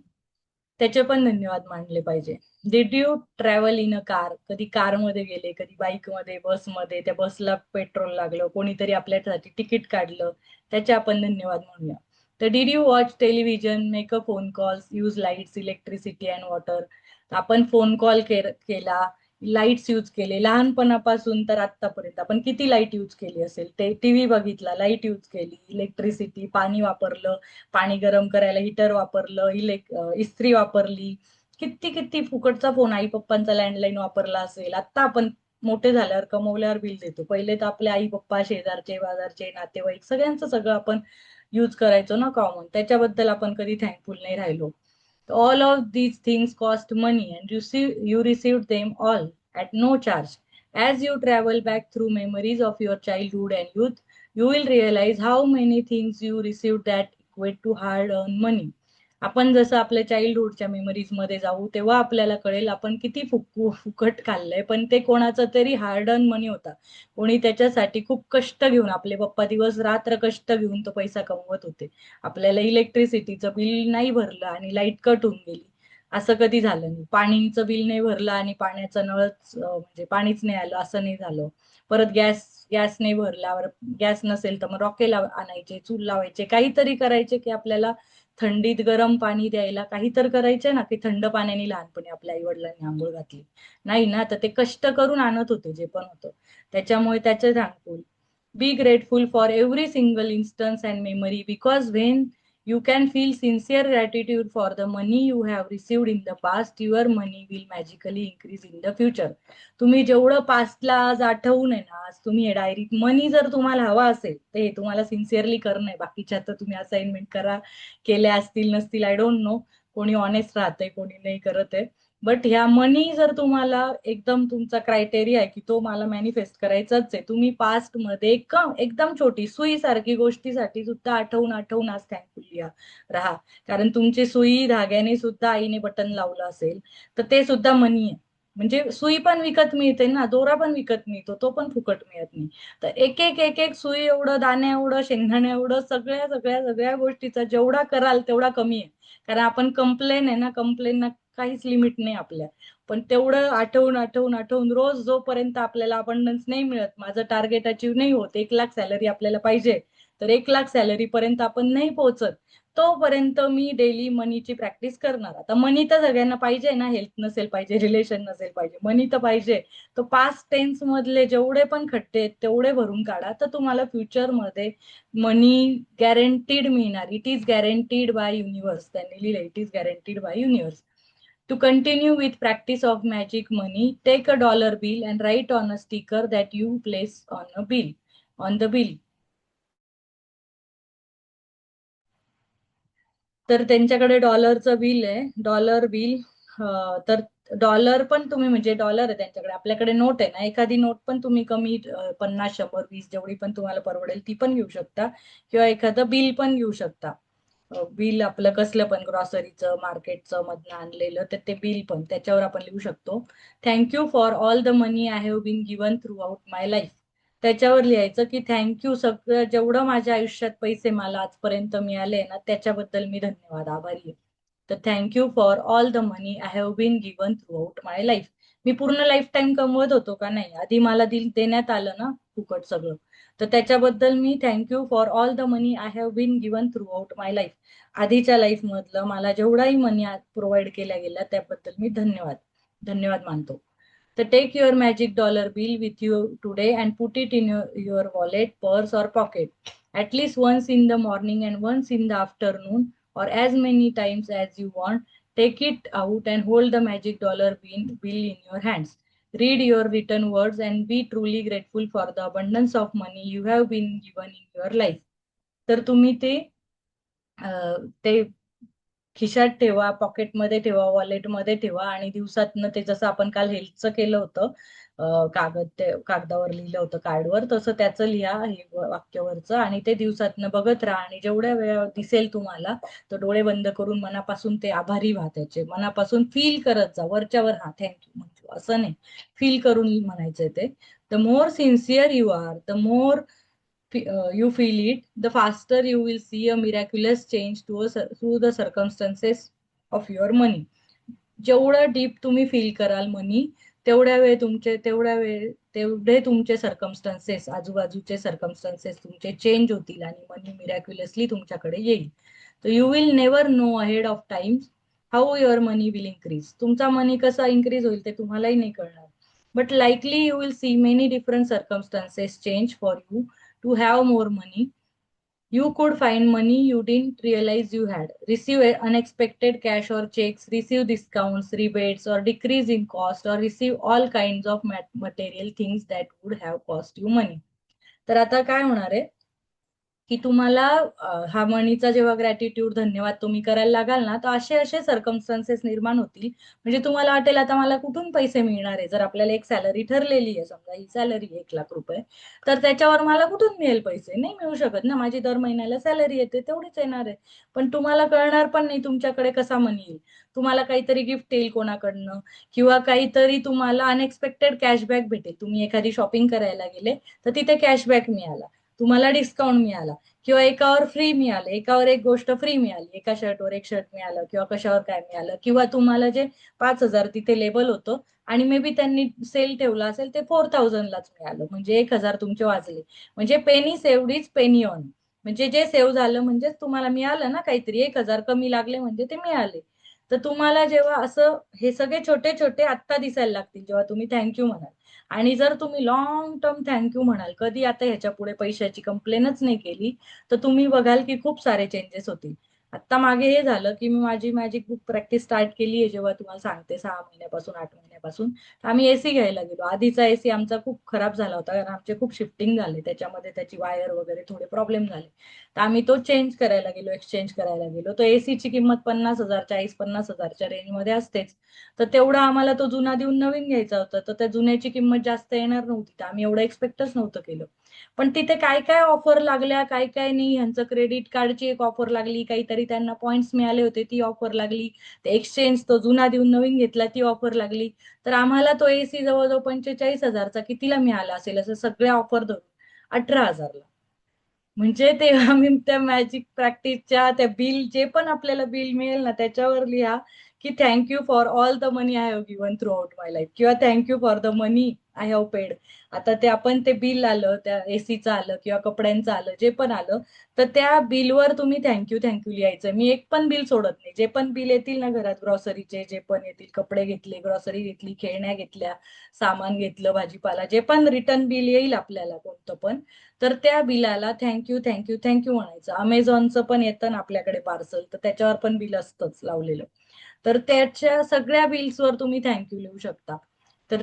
त्याचे पण धन्यवाद मानले पाहिजे. Did you travel in a car. कधी कारमध्ये गेले, कधी बाईकमध्ये, बसमध्ये, त्या बसला पेट्रोल लागलं, कोणीतरी आपल्यासाठी तिकीट काढलं, त्याचे आपण धन्यवाद म्हणूया. तर did you watch television, make a phone calls, use lights, electricity and water. आपण फोन कॉल केला, लाईट्स यूज केले, लहानपणापासून तर आतापर्यंत आपण किती लाईट यूज केली असेल. ते टीव्ही बघितला, लाईट यूज केली, इलेक्ट्रिसिटी, पाणी वापरलं, पाणी गरम करायला हिटर वापरलं, इस्त्री वापरली, किती किती फुकटचा फोन आई पप्पांचा लँडलाईन वापरला असेल. आता आपण मोठे झाल्यावर कमवल्यावर बिल देतो. पहिले तर आपले आई पप्पा, शेजारचे बाजारचे नातेवाईक सगळ्यांचं सगळं आपण यूज करायचो ना कॉमन. त्याच्याबद्दल आपण कधी थँकफुल नाही राहिलो. All of these things cost money, and you received them all at no charge. As you travel back through memories of your childhood and youth, you will realize how many things you received that equate to hard earned money. आपण जसं आपल्या चाइल्डहुडच्या memories मध्ये जाऊ तेव्हा आपल्याला कळेल आपण किती फुकट खाल्लंय, पण ते कोणाचा तरी हार्ड अर्न मनी होता. कोणी त्याच्यासाठी खूप कष्ट घेऊन, आपले पप्पा दिवस रात्र कष्ट घेऊन तो पैसा कमवत होते. आपल्याला इलेक्ट्रिसिटीचं बिल नाही भरलं आणि लाईट कट होऊन गेली, असं कधी झालं नाही. पाणीचं बिल नाही भरलं आणि पाण्याचं नळच म्हणजे पाणीच नाही आलं, असं नाही झालं. परत गॅस नाही भरल्यावर, गॅस नसेल तर मग रॉकेल आणायचे, चूल लावायचे, काहीतरी करायचे की आपल्याला थंडीत गरम पाणी द्यायला काही तर करायचे ना, की थंड पाण्याने लहानपणी आपल्या आई वडिलांनी आंघोळ घातली नाही ना. तर ते कष्ट करून आणत होते जे पण होतं. त्याच्यामुळे त्याचे thankful. B grateful for every single instance and memory, because when you can feel sincere gratitude for the money you have received in the past, your money will magically increase in the future. तुम्ही जेवढं पास्टला आज आठवून आहे ना, आज तुम्ही डायरीत मनी जर तुम्हाला हवा असेल तर हे तुम्हाला सिन्सिअरली करणं आहे. बाकीच्या तर तुम्ही असाइनमेंट करा, केल्या असतील नसतील, आय डोंट नो. कोणी ऑनेस्ट राहतंय, कोणी नाही करत आहे. बट ह्या मनी जर तुम्हाला एकदम तुमचा क्रायटेरिया आहे की तो मला मॅनिफेस्ट करायचाच आहे, तुम्ही पास्ट मध्ये एकदम छोटी सुई सारखी गोष्टीसाठी सुद्धा आठवून आठवून आज थँकफुल राहा. कारण तुमची सुई धाग्याने सुद्धा आईने बटन लावलं असेल तर ते सुद्धा मनी आहे. म्हणजे सुई पण विकत मिळते ना, दोरा पण विकत मिळतो, तो पण फुकट मिळत नाही. तर एक एक एक एक सुई एवढं, दाण्या एवढं, शेंगदाण्या एवढं, सगळ्या सगळ्या सगळ्या गोष्टीचा जेवढा कराल तेवढा कमी आहे. कारण आपण कंप्लेन आहे ना, कंप्लेनना काहीच लिमिट नाही आपल्या. पण तेवढं आठवून आठवून आठवून रोज जोपर्यंत आपल्याला अबंडन्स नाही मिळत, माझं टार्गेट अचीव नाही होत, 1,00,000 सॅलरी आपल्याला पाहिजे, तर 1,00,000 सॅलरी पर्यंत आपण नाही पोहोचत, तोपर्यंत मी डेली मनीची प्रॅक्टिस करणार. आता मनी तर सगळ्यांना पाहिजे ना, हेल्थ नसेल पाहिजे, रिलेशन नसेल पाहिजे, मनी तर पाहिजे. तर पास्ट टेन्स मधले जेवढे पण खड्डे आहेत तेवढे भरून काढा, तर तुम्हाला फ्युचरमध्ये मनी गॅरंटीड मिळणार. It is guaranteed by universe. त्यांनी लिहिलं, it is guaranteed by universe. To continue with practice of magic money, take a dollar bill and write on a sticker that you place on the bill. तर त्यांच्याकडे डॉलरचं bill आहे, dollar bill. तर dollar पण तुम्ही, म्हणजे dollar आहे त्यांच्याकडे, आपल्याकडे नोट आहे ना, एखादी नोट पण तुम्ही कमी 50, 100, 20 जेवढी पण तुम्हाला परवडेल ती पण घेऊ शकता, किंवा एखादं बिल पण घेऊ शकता. बिल आपलं कसलं पण, ग्रॉसरीचं, मार्केटचं मधनं आणलेलं, तर ते बिल पण त्याच्यावर आपण लिहू शकतो. Thank you for all the money I have been given throughout my life. त्याच्यावर लिहायचं की थँक्यू, सगळं जेवढं माझ्या आयुष्यात पैसे मला आजपर्यंत मिळाले ना त्याच्याबद्दल मी धन्यवाद, आभारी आहे. तर thank you for all the money I have been given throughout my life. मी पूर्ण लाईफ टाइम कमवत होतो का नाही, आधी मला देण्यात आलं ना फुकट सगळं, तर त्याच्याबद्दल मी thank you for all the money I have been given throughout my life. आधीच्या लाईफ मधलं मला जेवढाही मनी प्रोव्हाइड केला गेला त्याबद्दल मी धन्यवाद धन्यवाद मानतो. So take your magic dollar bill with you today and put it in your wallet, purse or pocket. At least once in the morning and once in the afternoon, or as many times as you want. Take it out and hold the magic dollar bill in your hands. Read your written words and be truly grateful for the abundance of money you have been given in your life. तर तुम्ही ते खिशात ठेवा, पॉकेटमध्ये ठेवा, वॉलेटमध्ये ठेवा, आणि दिवसातनं ते, जसं आपण काल हेल्थचं केलं होतं, कागदावर लिहिलं होतं कार्डवर, तसं त्याचं लिहा हे वाक्यावरचं, आणि ते दिवसातनं बघत राहा. आणि जेवढ्या वेळा दिसेल तुम्हाला तर डोळे बंद करून मनापासून ते आभारी व्हा, त्याचे मनापासून फील करत जा. वरच्यावर हा थँक्यू म्हणतो असं नाही, फील करून म्हणायचंय ते. The more sincere you are, the more you feel it, the faster you will see a miraculous change through the circumstances of your money. जेवढं डीप तुम्ही फील कराल मनी, तेवढ्या वेळ तेवढे तुमचे सर्कमस्टन्सेस, आजूबाजूचे सर्कमस्टन्सेस तुमचे चेंज होतील आणि मनी मिरॅक्युलसली तुमच्याकडे येईल. तर you will never know ahead of time how your money will increase. तुमचा मनी कसा इन्क्रीज होईल ते तुम्हालाही नाही कळणार. But likely you will see many different circumstances change for you to have more money. You could find money you didn't realize you had, receive unexpected cash or checks, receive discounts, rebates, or decrease in cost, or receive all kinds of material things that would have cost you money. तर आता काय होणार आहे की तुम्हाला हा मनीचा जेव्हा ग्रॅटिट्यूड, धन्यवाद तुम्ही करायला लागाल ना, तर असे असे सर्कमस्टन्सेस निर्माण होतील. म्हणजे तुम्हाला वाटेल आता मला कुठून पैसे मिळणार आहे. जर आपल्याला एक सॅलरी ठरलेली आहे, समजा ही सॅलरी 1,00,000 रुपये, तर त्याच्यावर मला कुठून मिळेल पैसे? नाही मिळू शकत ना. माझी दर महिन्याला सॅलरी येते तेवढीच येणार आहे. पण तुम्हाला कळणार पण नाही तुमच्याकडे कसा मनी येईल. तुम्हाला काहीतरी गिफ्ट येईल कोणाकडनं, किंवा काहीतरी तुम्हाला अनएक्सपेक्टेड कॅशबॅक भेटेल. तुम्ही एखादी शॉपिंग करायला गेले तर तिथे कॅशबॅक मिळाला, तुम्हाला डिस्काउंट मिळाला, किंवा एकावर फ्री मिळालं, एकावर एक गोष्ट फ्री मिळाली, एका शर्टवर एक शर्ट मिळालं, किंवा कशावर काय मिळालं, किंवा तुम्हाला जे 5,000 तिथे लेबल होतं आणि मे बी त्यांनी सेल ठेवला असेल ते 4,000लाच मिळालं. म्हणजे 1,000 तुमचे वाचले. म्हणजे penny saved is penny on. म्हणजे जे सेव्ह झालं म्हणजेच तुम्हाला मिळालं ना काहीतरी. 1,000 कमी लागले म्हणजे ते मिळाले. तर तुम्हाला जेव्हा असं हे सगळे छोटे छोटे आत्ता दिसायला लागतील जेव्हा तुम्ही थँक्यू म्हणाल. आणि जर तुम्ही लॉंग टर्म थँक्यू म्हणाल, कधी आता ह्याच्या पुढे पैशाची कंप्लेनच नाही केली, तर तुम्ही बघाल की खूप सारे चेंजेस होतील. आता मागे हे झालं की मी माझी मॅजिक बुक प्रॅक्टिस स्टार्ट केली आहे, जेव्हा तुम्हाला सांगते 6 महिन्यापासून 8 महिन्यापासून. आम्ही एसी घ्यायला गेलो. आधीचा एसी आमचा खूप खराब झाला होता, कारण आमचे खूप शिफ्टिंग झाले त्याच्यामध्ये, त्याची वायर वगैरे थोडे प्रॉब्लेम झाले. तर आम्ही तो चेंज करायला गेलो, एक्सचेंज करायला गेलो. तर एसीची किंमत 50,000, 40-50,000च्या रेंजमध्ये असतेच. तर तेवढा आम्हाला तो जुना देऊन नवीन घ्यायचा होता. तर त्या जुन्याची किंमत जास्त येणार नव्हती, तर आम्ही एवढं एक्सपेक्टच नव्हतं केलं. पण तिथे काय काय ऑफर लागल्या, काय काय नाही. ह्यांचं क्रेडिट कार्डची एक ऑफर लागली, काहीतरी त्यांना पॉइंट्स मिळाले होते ती ऑफर लागली, ते एक्सचेंज तो जुना देऊन नवीन घेतला ती ऑफर लागली. तर आम्हाला तो एसी जवळजवळ 45,000चा कितीला मिळाला असेल, असं सगळ्या ऑफर धरून 18,000ला. म्हणजे तेव्हा मी त्या मॅजिक प्रॅक्टिसच्या त्या बिल, जे पण आपल्याला बिल मिळेल ना त्याच्यावर लिहा की thank you for all the money I have given throughout my life, किंवा thank you for the money I have paid. आता ते आपण ते बिल आलं, त्या एसीचं आलं किंवा कपड्यांचं आलं, जे पण आलं, तर त्या बिलवर तुम्ही थँक्यू थँक्यू लिहायचं. मी एक पण बिल सोडत नाही. जे पण बिल येतील ना घरात, ग्रॉसरीचे जे पण येतील, कपडे घेतले, ग्रॉसरी घेतली, खेळण्या घेतल्या, सामान घेतलं, भाजीपाला, जे पण रिटर्न बिल येईल आपल्याला कोणतं पण, तर त्या बिलाला थँक्यू थँक्यू थँक्यू म्हणायचं. अमेझॉनचं पण येतं ना आपल्याकडे पार्सल, तर त्याच्यावर पण बिल असतंच लावलेलं. तर त्याच्या सगळ्या बिल्सवर तुम्ही थँक्यू लिहू शकता. तर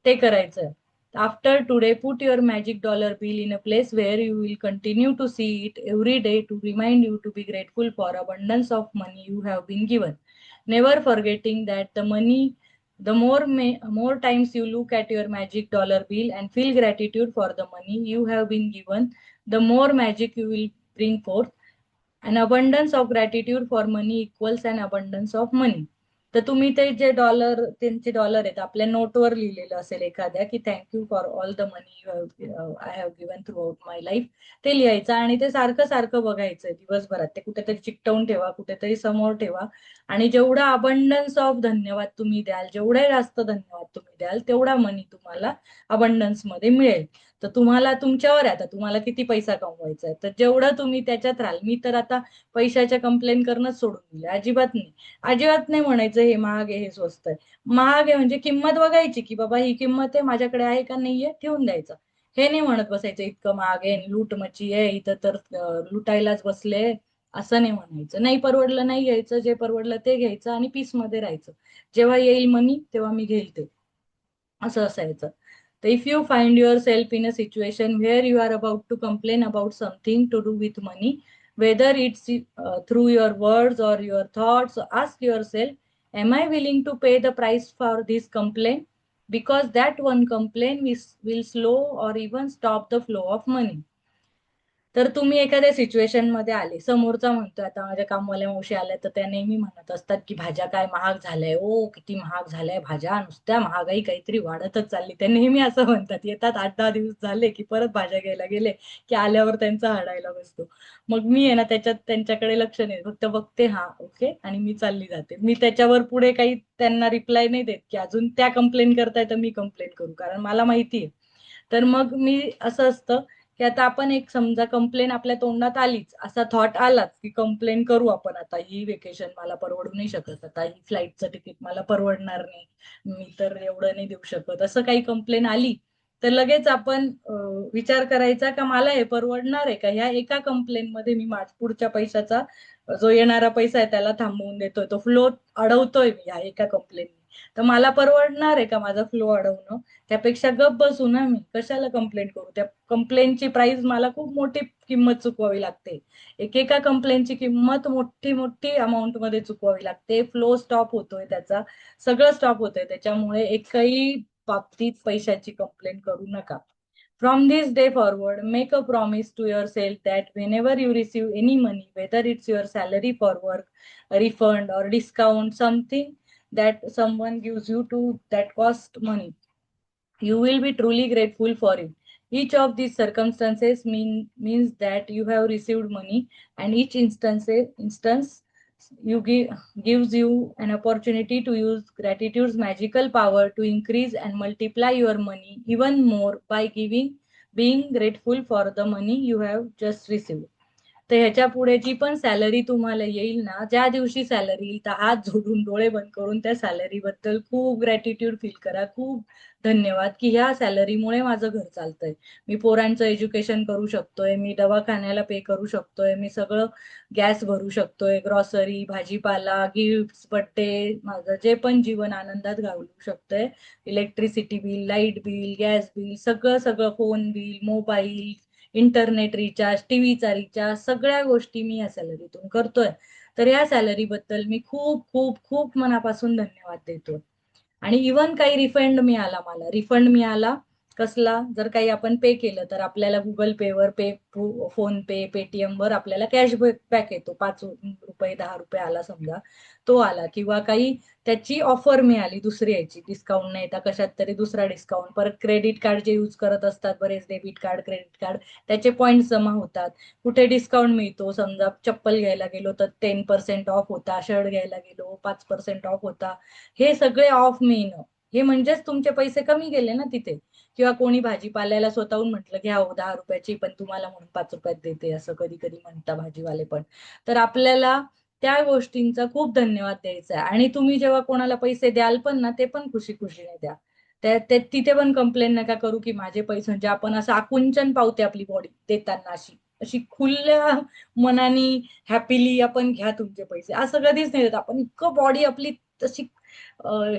ते करायचं. After today put your magic dollar bill in a place where you will continue to see it every day to remind you to be grateful for abundance of money you have been given. Never forgetting that the money, the more times you look at your magic dollar bill and feel gratitude for the money you have been given, the more magic you will bring forth. An abundance of gratitude for money equals an abundance of money. तर तुम्ही ते जे dollar, त्यांचे dollar आहेत आपल्या नोटवर लिहिलेलं असेल एखाद्या की thank you for all the money I have given throughout my life, ते लिहायचं आणि ते सारखं सारखं बघायचं दिवसभरात. ते कुठेतरी चिकटवून ठेवा, कुठेतरी समोर ठेवा. आणि जेवढा अबंडन्स ऑफ धन्यवाद तुम्ही द्याल, जेवढे जास्त धन्यवाद तुम्ही द्याल, तेवढा मनी तुम्हाला अबंडन्स मध्ये मिळेल. तर तुम्हाला तुमच्यावर आहे आता, तुम्हाला किती पैसा कमवायचा आहे. तर जेवढं तुम्ही त्याच्यात राहाल. मी तर आता पैशाच्या कंप्लेन करणंच सोडून दिलं. अजिबात नाही. अजिबात नाही म्हणायचं हे महाग आहे, हे स्वस्त आहे. महाग आहे म्हणजे किंमत बघायची की बाबा ही किंमत आहे, माझ्याकडे आहे का नाहीये, ठेवून द्यायचं. हे नाही म्हणत बसायचं इतकं महाग आहे, लूट मच्छी आहे इथं, तर लुटायलाच बसले, असं नाही म्हणायचं. नाही परवडलं नाही घ्यायचं, जे परवडलं ते घ्यायचं आणि पीस मध्ये राहायचं. जेव्हा येईल मनी तेव्हा मी घेईल ते, असं असायचं. तर if you find yourself in a situation where you are about to complain about something to do with money, whether it's through your words or your thoughts, ask yourself, am I willing to pay the price for this complaint? Because that one complaint will slow or even stop the flow of money. तर तुम्ही एखाद्या situation मध्ये आले, समोरचा म्हणतोय, आता माझ्या कामवाल्या मावशी आल्या तर त्या नेहमी म्हणत असतात की भाज्या काय महाग झालंय, ओ किती महाग झालंय भाज्या, नुसत्या महागाई काहीतरी वाढतच चालली. त्या नेहमी असं म्हणतात. येतात 8-10 दिवस झाले की परत भाज्या घ्यायला गेले की आल्यावर त्यांचा हडायला बसतो. मग मी आहे ना त्याच्यात त्यांच्याकडे लक्ष नाही, फक्त बघते, हा ओके, आणि मी चालली जाते. मी त्याच्यावर पुढे काही त्यांना रिप्लाय नाही देत की अजून त्या कंप्लेन करताय तर मी कंप्लेन करू, कारण मला माहितीये तर मग मी असं असतं की आता आपण एक समजा कंप्लेन आपल्या तोंडात आलीच, असा थॉट आलाच की कंप्लेन करू आपण, आता ही वेकेशन मला परवडू नाही शकत, आता ही फ्लाईटचं तिकीट मला परवडणार नाही, मी तर एवढं नाही देऊ शकत, असं काही कंप्लेन आली तर लगेच आपण विचार करायचा का मला हे परवडणार आहे का, ह्या एका कंप्लेन मध्ये मी पुढच्या पैशाचा जो येणारा पैसा आहे त्याला थांबवून देतोय, तो फ्लो अडवतोय मी ह्या एका कंप्लेन, तर मला परवडणार आहे का माझा फ्लो अडवणं? त्यापेक्षा गप बसू ना, मी कशाला कंप्लेंट करू, त्या कंप्लेंटची प्राइस मला खूप मोठी किंमत चुकवावी लागते, एकेका कंप्लेंटची किंमत मोठी मोठी अमाऊंट मध्ये चुकवावी लागते, फ्लो स्टॉप होतोय त्याचा, सगळं स्टॉप होतंय त्याच्यामुळे, एकही बाबतीत पैशाची कंप्लेंट करू नका. From this day forward, make a promise to yourself that whenever you receive any money, whether it's your salary for work, a refund, or discount, something that someone gives you to that cost money, you will be truly grateful for it. Each of these circumstances means that you have received money, and each instance you gives you an opportunity to use gratitude's magical power to increase and multiply your money even more by being grateful for the money you have just received. तर ह्याच्या पुढे जी पण salary तुम्हाला येईल ना, ज्या दिवशी salary येईल, तर हात जोडून डोळे बंद करून त्या सॅलरी बद्दल खूप ग्रॅटिट्यूड फील करा, खूप धन्यवाद की ह्या सॅलरीमुळे माझं घर चालतंय, मी पोरांचं एज्युकेशन करू शकतोय, मी दवाखान्याला पे करू शकतोय, मी सगळं गॅस भरू शकतोय, ग्रॉसरी, भाजीपाला, गिफ्ट, बड्डे, माझं जे पण जीवन आनंदात घालू शकतोय, electricity bill, light bill, gas bill, सगळं सगळं, phone bill, mobile, internet recharge, टीव्हीचा रिचार्ज, सगळ्या गोष्टी मी या सॅलरीतून करतोय. तर या सॅलरी बद्दल मी खूप खूप खूप मनापासून धन्यवाद देतो. आणि इव्हन काही रिफंड मिळाला, मला रिफंड मिळाला कसला, जर काही आपण पे केलं तर आपल्याला गुगल पे वर, फोन पे, पेटीएम वर आपल्याला कॅशबॅक येतो, 5 रुपये, 10 रुपये आला समजा, तो आला, किंवा काही त्याची ऑफर मिळाली दुसरी याची, डिस्काउंट नाही तर कशात तरी दुसरा डिस्काउंट, परत क्रेडिट कार्ड जे युज करत असतात बरेच, डेबिट कार्ड, क्रेडिट कार्ड, त्याचे पॉईंट जमा होतात, कुठे डिस्काउंट मिळतो, समजा चप्पल घ्यायला गेलो तर 10% ऑफ होता, शर्ट घ्यायला गेलो 5% ऑफ होता, हे सगळे ऑफ मिळणं, हे म्हणजेच तुमचे पैसे कमी गेले ना तिथे. किंवा कोणी भाजीपाल्याला स्वतःहून म्हटलं घ्या हो 10 रुपयाची, पण तुम्हाला म्हणून 5 रुपयात देते, असं कधी कधी म्हणता भाजीवाले पण. तर आपल्याला त्या गोष्टींचा खूप धन्यवाद द्यायचा आहे, आणि तुम्ही जेव्हा कोणाला पैसे द्याल पण ना, ते पण खुशी खुशीने द्या, तिथे पण कंप्लेन नका करू की माझे पैसे, म्हणजे आपण असं आकुंचन पावते आपली बॉडी देताना, अशी अशी खुल्या मनाने हॅपीली आपण घ्या तुमचे पैसे, असं कधीच नाही देत आपण, इतकं बॉडी आपली तशी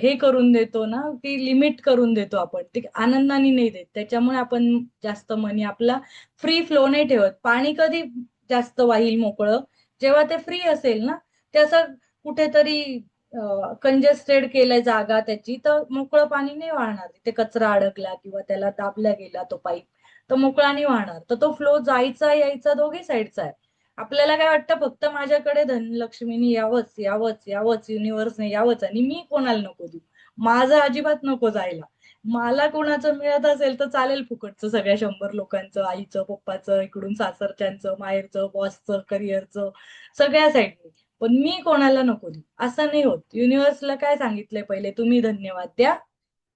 हे करून देतो ना, की लिमिट करून देतो आपण, ते आनंदाने नाही देत, त्याच्यामुळे आपण जास्त मनी आपला फ्री फ्लो नाही ठेवत. पाणी कधी जास्त वाहील मोकळं, जेव्हा ते फ्री असेल ना, ते असं कुठेतरी कंजेस्टेड केलंय जागा त्याची, तर मोकळं पाणी नाही वाहणार, तिथे कचरा अडकला किंवा त्याला दाबला गेला तो पाईप, तर मोकळा नाही वाहणार, तर तो फ्लो जायचा यायचा दोघी साईडचा आहे. आपल्याला काय वाटतं फक्त माझ्याकडे धनलक्ष्मीनी यावंच यावंच यावंच, युनिव्हर्सने यावंच, आणि मी कोणाला नको देऊ, माझं अजिबात नको जायला, मला कोणाचं मिळत असेल तर चालेल फुकटचं, सगळ्या 100 लोकांचं, आईचं, पप्पाचं, इकडून सासरच्यांचं, माहेरचं, बॉसचं, करिअरचं, सगळ्या साईडनी, पण मी कोणाला नको देऊ, असं नाही होत. युनिव्हर्सला काय सांगितलंय पहिले, तुम्ही धन्यवाद द्या,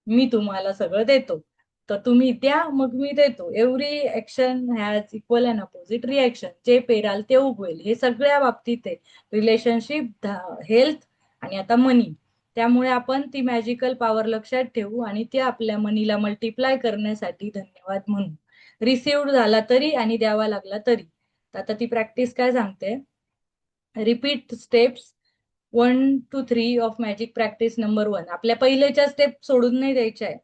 मी तुम्हाला सगळं देतो, तर तुम्ही द्या मग मी देतो. Every action has equal and opposite reaction, जे पेराल ते उगवेल, हे सगळ्या बाबतीत आहे, रिलेशनशिप, हेल्थ, आणि आता मनी. त्यामुळे आपण ती मॅजिकल पॉवर लक्षात ठेवू, आणि ती आपल्या मनीला मल्टिप्लाय करण्यासाठी धन्यवाद म्हणू, रिसिव्ड झाला तरी आणि द्यावा लागला तरी. तर आता ती प्रॅक्टिस काय सांगते, repeat steps 1 to 3 of magic practice number 1, आपल्या पहिल्याच्या स्टेप सोडून नाही द्यायच्या आहे,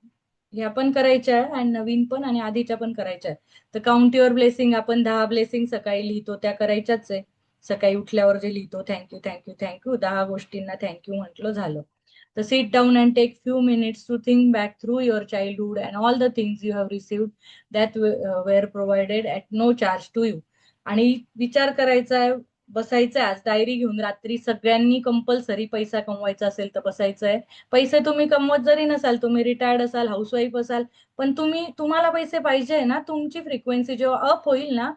ह्या पण करायच्या आहे, आणि नवीन पण आणि आधीच्या पण करायच्या आहे. तर काउंट युअर ब्लेसिंग, आपण 10 ब्लेसिंग सकाळी लिहितो, त्या करायच्याच आहे. सकाळी उठल्यावर जे लिहितो, थँक्यू थँक्यू थँक्यू, 10 गोष्टींना थँक्यू म्हटलं झालं. तर sit down and take few minutes to think back through your childhood and all the things you have received that were provided at no charge to you. आणि विचार करायचा आहे, बसायचं आहे, आज डायरी घेऊन रात्री सगळ्यांनी कंपल्सरी, पैसा कमवायचा असेल तर बसायचं आहे. पैसे तुम्ही कमवत जरी नसाल, तुम्ही रिटायर्ड असाल, हाऊसवाईफ असाल, पण तुम्हाला पैसे पाहिजे ना, तुमची फ्रिक्वेन्सी जेव्हा अप होईल ना,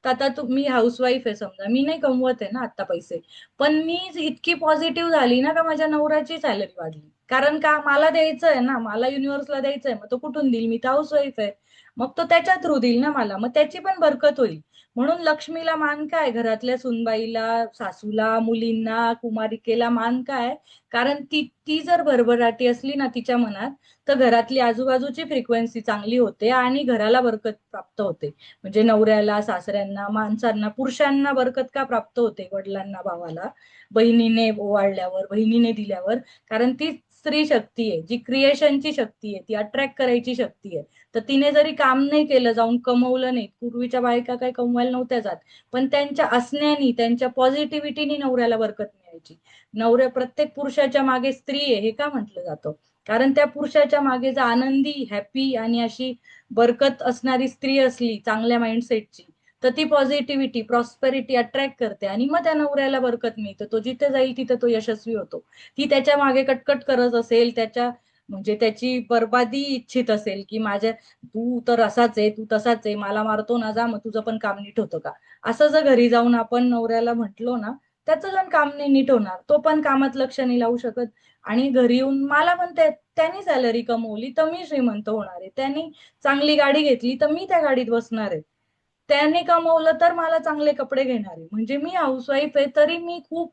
तर आता मी हाऊसवाईफ आहे समजा, मी नाही कमवत आहे ना आता पैसे, पण मी इतकी पॉझिटिव्ह झाली ना, का माझ्या नवऱ्याची सॅलरी वाढली, कारण का मला द्यायचं आहे ना, मला युनिव्हर्सला द्यायचं आहे, मग तो कुठून देईल, मी तर हाऊसवाईफ आहे. मग तो त्याच्या थ्रू देईल ना मला, मग त्याची पण बरकत होईल. म्हणून लक्ष्मीला मान काय, घरातल्या सुनबाईला, सासूला, मुलींना, कुमारिकेला मान काय, कारण ती ती जर भरभराटी असली ना तिच्या मनात, तर घरातली आजूबाजूची फ्रिक्वेन्सी चांगली होते आणि घराला बरकत प्राप्त होते. म्हणजे नवऱ्याला, सासऱ्यांना, माणसांना, पुरुषांना बरकत का प्राप्त होते, वडिलांना, भावाला, बहिणीने ओवाळल्यावर, बहिणीने दिल्यावर, कारण ती स्त्री शक्ती आहे, जी क्रिएशनची शक्ती आहे, ती अट्रॅक्ट करायची शक्ती आहे. तर तिने जरी काम नाही केलं, जाऊन कमवलं नाही, पूर्वीच्या बायका काही कमवायला नव्हत्या जात, पण त्यांच्या असण्यानी, त्यांच्या पॉझिटिव्हिटीनी नवऱ्याला बरकत मिळायची. नवऱ्या, प्रत्येक पुरुषाच्या मागे स्त्री आहे हे का म्हटलं जातं, कारण त्या पुरुषाच्या मागे जर आनंदी, हॅपी आणि अशी बरकत असणारी स्त्री असली, चांगल्या माइंडसेटची, तर ती पॉझिटिव्हिटी, प्रॉस्पेरिटी अट्रॅक्ट करते आणि मग त्या नवऱ्याला बरकत मिळते. तो जिथे जाईल तिथे तो यशस्वी होतो. ती त्याच्या मागे कटकट करत असेल, त्याच्या म्हणजे त्याची बर्बादी इच्छित असेल, की माझ्या, तू तर असाच आहे, तू तसाच आहे, मला मारतो ना, जा मग तुझं पण काम नीट होतं का, असं जर घरी जाऊन आपण नवऱ्याला म्हटलो ना, त्याचं पण काम नाही नीट होणार, तो पण कामात लक्ष नाही लावू शकत. आणि घरी येऊन मला म्हणते, त्यांनी सॅलरी कमवली तर मी श्रीमंत होणार आहे, त्यांनी चांगली गाडी घेतली तर मी त्या गाडीत बसणार आहे, त्याने कमवलं तर मला चांगले कपडे घेणार आहे. म्हणजे मी हाऊसवाईफ आहे तरी मी खूप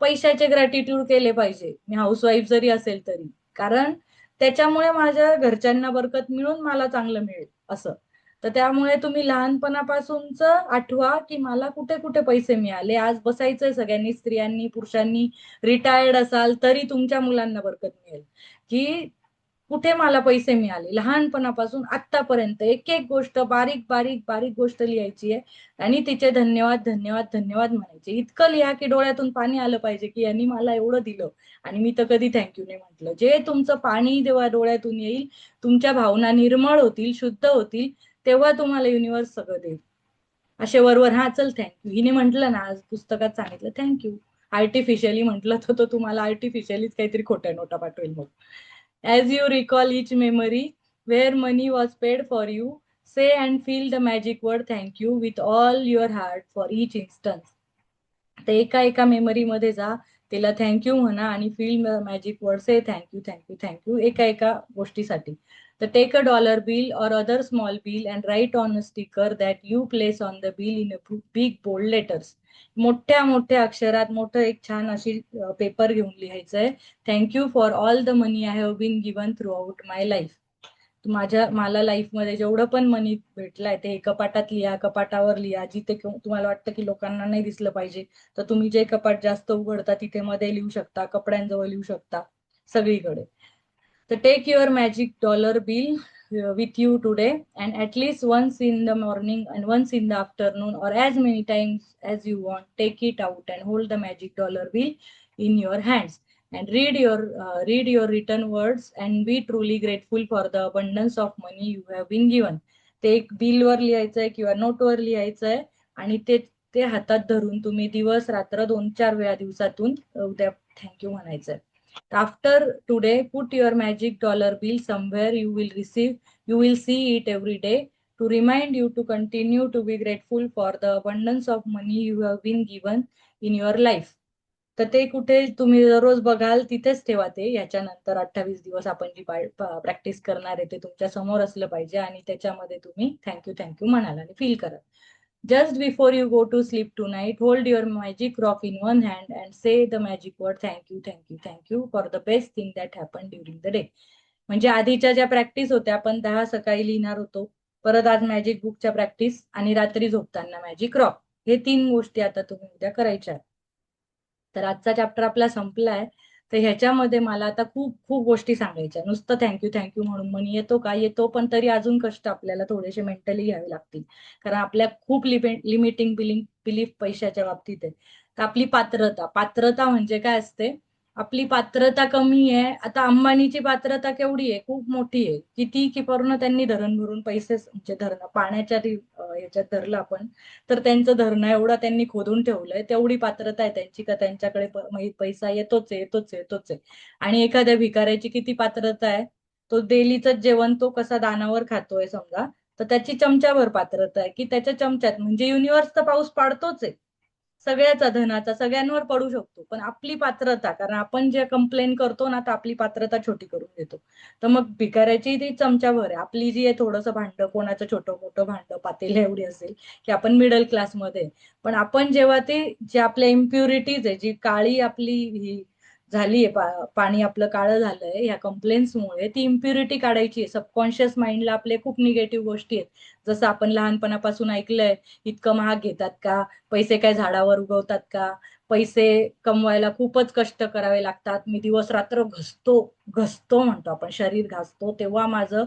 पैशाचे ग्रॅटिट्यूड केले पाहिजे, मी हाऊसवाईफ जरी असेल तरी, कारण त्याच्यामुळे माझ्या घरच्यांना बरकत मिळून मला चांगलं मिळेल असं. तर त्यामुळे तुम्ही लहानपणापासूनच आठवा, की मला कुठे कुठे पैसे मिळाले. आज बसायचंय सगळ्यांनी, स्त्रियांनी, पुरुषांनी, रिटायर्ड असाल तरी तुमच्या मुलांना बरकत मिळेल, की कुठे मला पैसे मिळाले. लहानपणापासून आतापर्यंत एक एक गोष्ट, बारीक बारीक बारीक गोष्ट लिहायची आहे आणि तिचे धन्यवाद धन्यवाद धन्यवाद म्हणायचे. इतकं लिहा की डोळ्यातून पाणी आलं पाहिजे, की यांनी मला एवढं दिलं आणि मी तर कधी थँक्यू नाही म्हटलं. जे तुमचं पाणी जेव्हा डोळ्यातून येईल, तुमच्या भावना निर्मळ होतील, शुद्ध होतील, तेव्हा तुम्हाला युनिव्हर्स सगळं देईल. असे वरवर, हा चल थँक्यू, हिने म्हटलं ना, आज पुस्तकात सांगितलं थँक्यू, आर्टिफिशियली म्हटलं तर तो तुम्हाला आर्टिफिशियलीच काहीतरी खोट्या नोटा पाठवेल मग. As you recall each memory where money was paid for you, say and feel the magic word thank you with all your heart for each instance. तर एका एका मेमरीमध्ये जा, तिला थँक्यू म्हणा आणि feel magic word, say thank you thank you thank you एका एका गोष्टीसाठी. तर take a dollar bill or other small bill and write on a sticker that you place on the bill in a big bold letters. मोठ्या मोठ्या अक्षरात मोठं एक छान अशी पेपर घेऊन लिहायचंय, thank you for all the money I have been given throughout my life. मला लाईफमध्ये जेवढं पण मनी भेटलाय ते कपाटात लिहा, कपाटावर लिहा, जिथे तुम्हाला वाटतं की लोकांना नाही दिसलं पाहिजे, तर तुम्ही जे कपाट जास्त उघडता तिथे मध्ये लिहू शकता, कपड्यांजवळ लिहू शकता, सगळीकडे. तर take your magic dollar bill with you today, and at least once in the morning and once in the afternoon or as many times as you want, take it out and hold the magic dollar bill in your hands and read your written words and be truly grateful for the abundance of money you have been given. ते एक बिलवर लिहायचंय किंवा नोटवर लिहायचंय आणि ते ते हातात धरून तुम्ही दिवस रात्र 2-4 वेळा दिवसातून उद्या थँक्यू म्हणायचंय. After today, put your magic dollar bill somewhere you will see it every day to remind you to continue to be grateful for the abundance of money you have been given in your life. तर ते कुठे तुम्ही दररोज बघाल तिथेच ठेवा ते. याच्यानंतर 28 दिवस आपण जी प्रॅक्टिस करणार आहे ते तुमच्या समोर असलं पाहिजे आणि त्याच्यामध्ये तुम्ही थँक्यू थँक्यू म्हणाल आणि फील करा. Just before you go to sleep tonight, hold your magic rock in one hand and say the magic word thank you, thank you, thank you for the best thing that happened during the day. म्हणजे आधीच्या ज्या practice होत्या, आपण 10 सकाळी लिहिणार होतो, परत आज मॅजिक बुकच्या प्रॅक्टिस आणि रात्री झोपताना मॅजिक रॉक, हे 3 गोष्टी आता तुम्ही उद्या करायच्या. तर आजचा चॅप्टर आपला संपलाय. तर ह्याच्यामध्ये मला आता खूप खूप गोष्टी सांगायच्या. नुसतं थँक्यू थँक्यू म्हणून मनी येतो का, येतो, पण तरी अजून कष्ट आपल्याला थोडेसे मेंटली घ्यावे लागतील, कारण आपल्या खूप लिमिटिंग बिलीफ पैशाच्या बाबतीत आहे. तर आपली पात्रता, पात्रता म्हणजे काय असते, आपली पात्रता कमी आहे. आता अंबानीची पात्रता केवढी आहे, खूप मोठी आहे. किती की पूर्ण त्यांनी धरण भरून पैसे, म्हणजे धरणं पाण्याच्या ह्याच्यात धरलं आपण, तर त्यांचं धरणं एवढं त्यांनी खोदून ठेवलंय, तेवढी पात्रता आहे त्यांची, का त्यांच्याकडे पैसा येतोच आहे, येतोच आहे, येतोच आहे. आणि एखाद्या भिकाऱ्याची किती पात्रता आहे, तो डेलीच जेवण तो कसा दानावर खातोय समजा, तर त्याची चमच्याभर पात्रता आहे, की त्याच्या चमच्यात, म्हणजे युनिव्हर्स तर पाऊस पाडतोच आहे, सगळ्याचा धनाचा सगळ्यांवर पडू शकतो, पण आपली पात्रता, कारण आपण जे कंप्लेन करतो ना तर आपली पात्रता छोटी करून देतो. तर मग भिकाऱ्याची ती चमच्याभर आहे, आपली जी आहे थोडंसं भांडं, कोणाचं छोटं मोठं भांडं पातेलं एवढी असेल की आपण मिडल क्लासमध्ये, पण आपण जेव्हा ते जे आपल्या इम्प्युरिटीज आहे, जी काळी आपली ही झालीये, पाणी आपलं काळं झालंय ह्या कंप्लेंट्समुळे, ती इम्प्युरिटी काढायची आहे. सबकॉन्शियस माइंडला आपले खूप निगेटिव्ह गोष्टी आहेत, जसं आपण लहानपणापासून ऐकलंय, इतकं महाग घेतात का, पैसे काय झाडावर उगवतात का, पैसे कमवायला खूपच कष्ट करावे लागतात, मी दिवस रात्र घसतो, घसतो म्हणतो आपण, शरीर घासतो तेव्हा माझं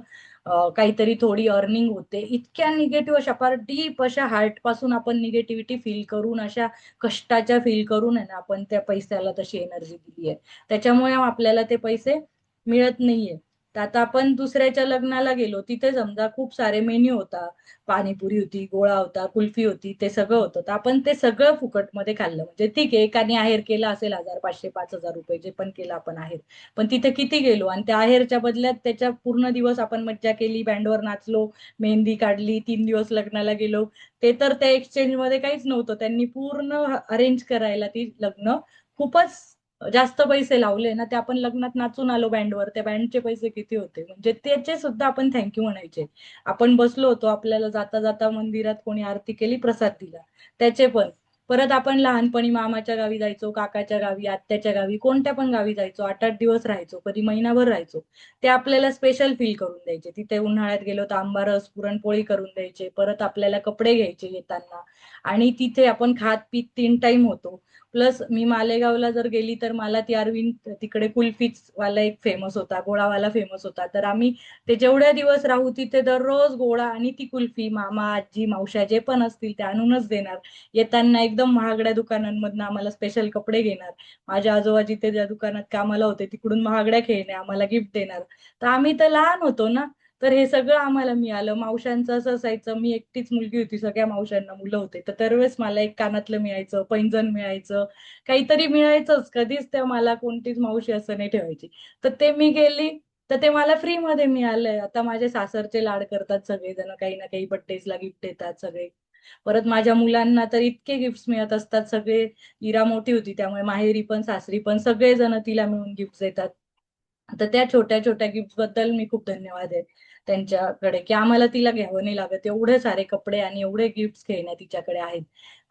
काहीतरी थोडी अर्निंग होते. इतक्या निगेटिव्ह अशा फार डीप अशा हार्ट पासून आपण निगेटिव्हिटी फील करून, अशा कष्टाच्या फील करून आहे ना आपण त्या पैशाला तशी एनर्जी दिली आहे. त्याच्यामुळे आपल्याला ते पैसे मिळत नाहीये. तर आता आपण दुसऱ्याच्या लग्नाला गेलो, तिथे समजा खूप सारे मेन्यू होता, पाणीपुरी होती, गोळा होता, कुल्फी होती, ते सगळं होतं. तर आपण ते सगळं फुकटमध्ये खाल्लं. म्हणजे ठीक आहे, एकाने आहेर केला असेल 1000, 500, 5000 रुपये, जे पण केलं आपण आहेर. पण तिथे किती गेलो आणि त्या आहेरच्या बदल्यात त्याच्या पूर्ण दिवस आपण मज्जा केली, बँडवर नाचलो, मेहंदी काढली, 3 दिवस लग्नाला गेलो. ते तर त्या एक्सचेंज मध्ये काहीच नव्हतं. त्यांनी पूर्ण अरेंज करायला ती लग्न खूपच जास्त पैसे लावले ना, ते आपण लग्नात नाचून आलो बँडवर, त्या बँडचे पैसे किती होते, म्हणजे त्याचे सुद्धा आपण थँक्यू म्हणायचे. आपण बसलो होतो, आपल्याला जाता जाता मंदिरात कोणी आरती केली, प्रसाद दिला, त्याचे पण. परत आपण लहानपणी मामाच्या गावी जायचो, काकाच्या गावी, आत्याच्या गावी, कोणत्या पण गावी जायचो, 8-8 दिवस राहायचो, कधी महिनाभर राहायचो. ते आपल्याला स्पेशल फील करून द्यायचे. तिथे उन्हाळ्यात गेलो तर आंबारस, पुरणपोळी करून द्यायचे, परत आपल्याला कपडे घ्यायचे येताना. आणि तिथे आपण खात पीत 3 टाइम होतो. प्लस मी मालेगावला जर गेली तर मला ती अरविंद तिकडे कुल्फीच वाला एक फेमस होता, गोळावाला फेमस होता, तर आम्ही ते जेवढ्या दिवस राहू तिथे दररोज गोळा आणि ती कुल्फी मामा, आजी, मावश्या जे पण असतील ते आणूनच देणार. येताना एकदम महागड्या दुकानांमधनं आम्हाला स्पेशल कपडे घेणार. माझ्या आजोबा जिथे ज्या दुकानात कामाला होते तिकडून महागड्या खेळण्या आम्हाला गिफ्ट देणार. तर आम्ही तर लहान होतो ना, तर हे सगळं आम्हाला मिळालं. मावशांचं असं असायचं, मी एकटीच मुलगी होती, सगळ्या मावशांना मुलं होते, तर दरवेळेस मला एक कानातलं मिळायचं, पैंजण मिळायचं, काहीतरी मिळायचंच. कधीच त्या मला कोणतीच मावशी असं नाही ठेवायची. तर ते मी गेली तर ते मला फ्री मध्ये मिळालंय. आता माझे सासरचे लाड करतात सगळेजण, काही ना काही बड्डेजला गिफ्ट देतात सगळे. परत माझ्या मुलांना तर इतके गिफ्ट मिळत असतात सगळे. इरा मोठी होती त्यामुळे माहेरी पण सासरी पण सगळेजण तिला मिळून गिफ्ट देतात. तर त्या छोट्या छोट्या गिफ्ट बद्दल मी खूप धन्यवाद आहे त्यांच्याकडे, की आम्हाला तिला घ्यावं नाही लागत. एवढे सारे कपडे आणि एवढे गिफ्ट खेळण्या तिच्याकडे आहेत.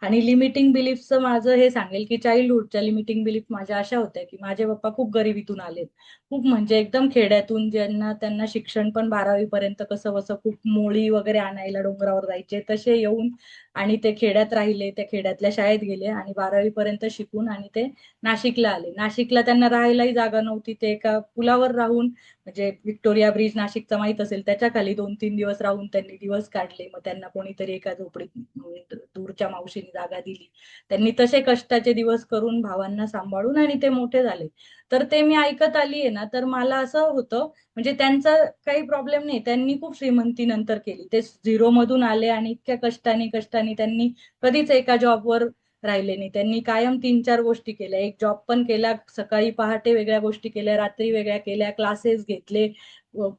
आणि लिमिटिंग बिलीफचं माझं हे सांगेल, की चाइल्डहुडच्या लिमिटिंग बिलीफ माझ्या अशा होत्या, की माझे पप्पा खूप गरिबीतून आलेत. खूप म्हणजे एकदम खेड्यातून, ज्यांना त्यांना शिक्षण पण 12वी पर्यंत कसं बसं, खूप मोळी वगैरे आणायला डोंगरावर जायचे, तसे येऊन आणि ते खेड्यात राहिले, त्या खेड्यातल्या शाळेत गेले आणि 12वी पर्यंत शिकून आणि ते नाशिकला आले. नाशिकला त्यांना राहायलाही जागा नव्हती, ते एका पुलावर राहून, म्हणजे व्हिक्टोरिया ब्रिज नाशिकचा माहित असेल, त्याच्या खाली 2-3 दिवस राहून त्यांनी दिवस काढले. मग त्यांना कोणीतरी एका झोपडीत दूरच्या मावशीने जागा दिली. त्यांनी तसे कष्टाचे दिवस करून भावांना सांभाळून आणि ते मोठे झाले. तर ते मी ऐकत आलीये ना, तर मला असं होतं, म्हणजे त्यांचा काही प्रॉब्लेम नाही, त्यांनी खूप श्रीमंती नंतर केली. ते झिरो मधून आले आणि इतक्या कष्टाने कष्टाने त्यांनी कधीच एका जॉबवर राहिले नाही. त्यांनी कायम 3-4 गोष्टी केल्या. एक जॉब पण केला, सकाळी पहाटे वेगळ्या गोष्टी केल्या, रात्री वेगळ्या केल्या, क्लासेस घेतले.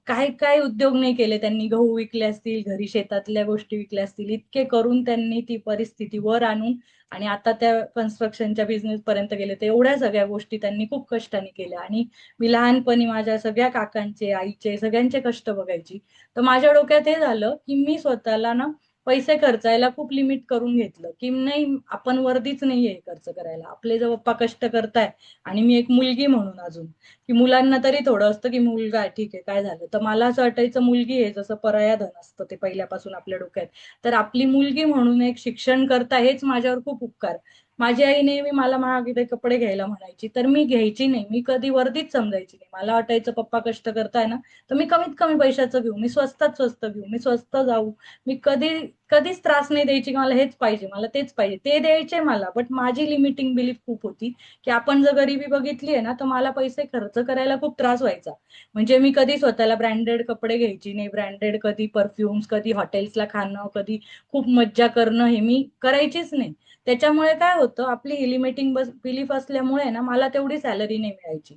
काय काय उद्योग नाही केले त्यांनी. गहू विकले असतील, घरी शेतातल्या गोष्टी विकल्या असतील. इतके करून त्यांनी ती परिस्थिती वर आणून आणि आता त्या कन्स्ट्रक्शनच्या बिझनेस पर्यंत गेले. तर एवढ्या सगळ्या गोष्टी त्यांनी खूप कष्टाने केल्या. आणि मी लहानपणी माझ्या सगळ्या काकांचे, आईचे, सगळ्यांचे कष्ट बघायची. तर माझ्या डोक्यात हे झालं, की मी स्वतःला ना पैसे खर्चायला खूप लिमिट करून घेतलं, की नाही, आपण वर्दीच नाहीये खर्च करायला. आपले जे पप्पा कष्ट करताय आणि मी एक मुलगी म्हणून अजून, की मुलांना तरी थोडं असतं, की मुलगा आहे, ठीक आहे, काय झालं. तर मला असं वाटायचं मुलगी आहे जसं पराया धन असतं, ते पहिल्यापासून आपल्या डोक्यात. तर आपली मुलगी म्हणून एक शिक्षण करता, हेच माझ्यावर खूप उपकार. माझी आई नेहमी मला महागडे कपडे घ्यायला म्हणायची, तर मी घ्यायची नाही. मी कधी वर्दीच समजायची नाही. मला वाटायचं पप्पा कष्ट करताय ना, तर मी कमीत कमी पैशाचं घेऊ, मी स्वस्तात स्वस्त घेऊ, मी स्वस्त जाऊ. मी कधीच त्रास नाही द्यायची, की मला हेच पाहिजे, मला तेच पाहिजे. ते द्यायचे मला, बट माझी लिमिटिंग बिलीफ खूप होती, की आपण जर गरिबी बघितली आहे ना, तर मला पैसे खर्च करायला खूप त्रास व्हायचा. म्हणजे मी कधी स्वतःला ब्रँडेड कपडे घ्यायची नाही, ब्रँडेड कधी परफ्युम्स, कधी हॉटेल्सला खाणं, कधी खूप मज्जा करणं, हे मी करायचीच नाही. त्याच्यामुळे काय होतं, आपली ही लिमिटिंग बिलीफ असल्यामुळे ना मला तेवढी सॅलरी नाही मिळायची,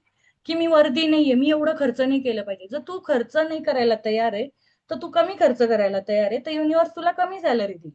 की मी वर्दी नाहीये, मी एवढं खर्च नाही केलं पाहिजे. जर तू खर्च नाही करायला तयार आहे, तर तू कमी खर्च करायला तयार आहे, तर युनिव्हर्स तुला कमी सॅलरी देईल.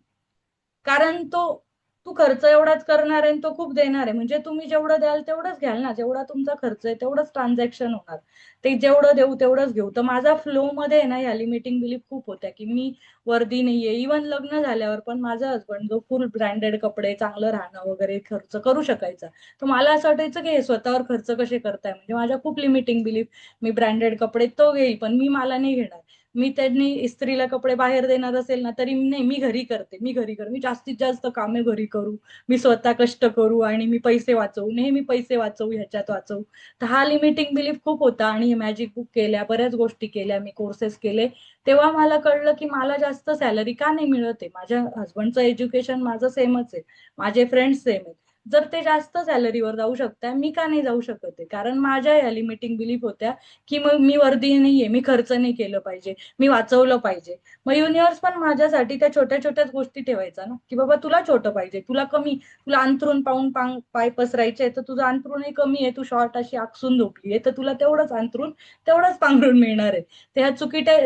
कारण तो तू खर्च एवढाच करणार आहे आणि तो खूप देणार आहे, म्हणजे तुम्ही जेवढं द्याल तेवढंच घ्याल ना, जेवढा तुमचा खर्च आहे तेवढंच ट्रान्झॅक्शन होणार, ते जेवढं देऊ तेवढंच घेऊ. तर माझा फ्लो मध्ये आहे ना ह्या लिमिटिंग बिलीफ खूप होत्या, की मी वर्दी नाहीये. इव्हन लग्न झाल्यावर पण माझा हसबंड जो फुल ब्रँडेड कपडे, चांगलं राहणं वगैरे खर्च करू शकायचा, तर मला असं वाटायचं की हे स्वतःवर खर्च कसे करताय, म्हणजे माझ्या खूप लिमिटिंग बिलीफ. मी ब्रँडेड कपडे तो घेईल पण मी मला नाही घेणार. मी त्यांनी इस्त्रीला कपडे बाहेर देणार असेल ना तरी नाही, मी घरी करते, मी घरी कर, मी जास्तीत जास्त कामे घरी करू, मी स्वतः कष्ट करू आणि मी पैसे वाचवू, नेहमी पैसे वाचवू, ह्याच्यात वाचवू. तर हा लिमिटिंग बिलीफ खूप होता. आणि मॅजिक बुक केल्या, बऱ्याच गोष्टी केल्या, मी कोर्सेस केले. तेव्हा मला कळलं की मला जास्त सॅलरी का नाही मिळत आहे. माझ्या हस्बंडचं एज्युकेशन माझं सेमच आहे, माझे फ्रेंड्स सेम आहेत. जर ते जास्त सॅलरीवर जाऊ शकतात, मी का नाही जाऊ शकत आहे? कारण माझ्या या लिमिटिंग बिलीफ होत्या की मग मी वर्दी नाहीये, मी खर्च नाही केलं पाहिजे, मी वाचवलं पाहिजे. मग युनिव्हर्स पण माझ्यासाठी त्या छोट्या छोट्याच गोष्टी ठेवायचा ना, की बाबा तुला छोटं पाहिजे, तुला कमी, तुला अंथरून पाहून पाय पसरायचे तर तुझं अंथरूणही कमी आहे, तू शॉर्ट अशी आकसून झोपली आहे तर तुला तेवढंच अंथरून, तेवढंच पांघरून मिळणार आहे. त्या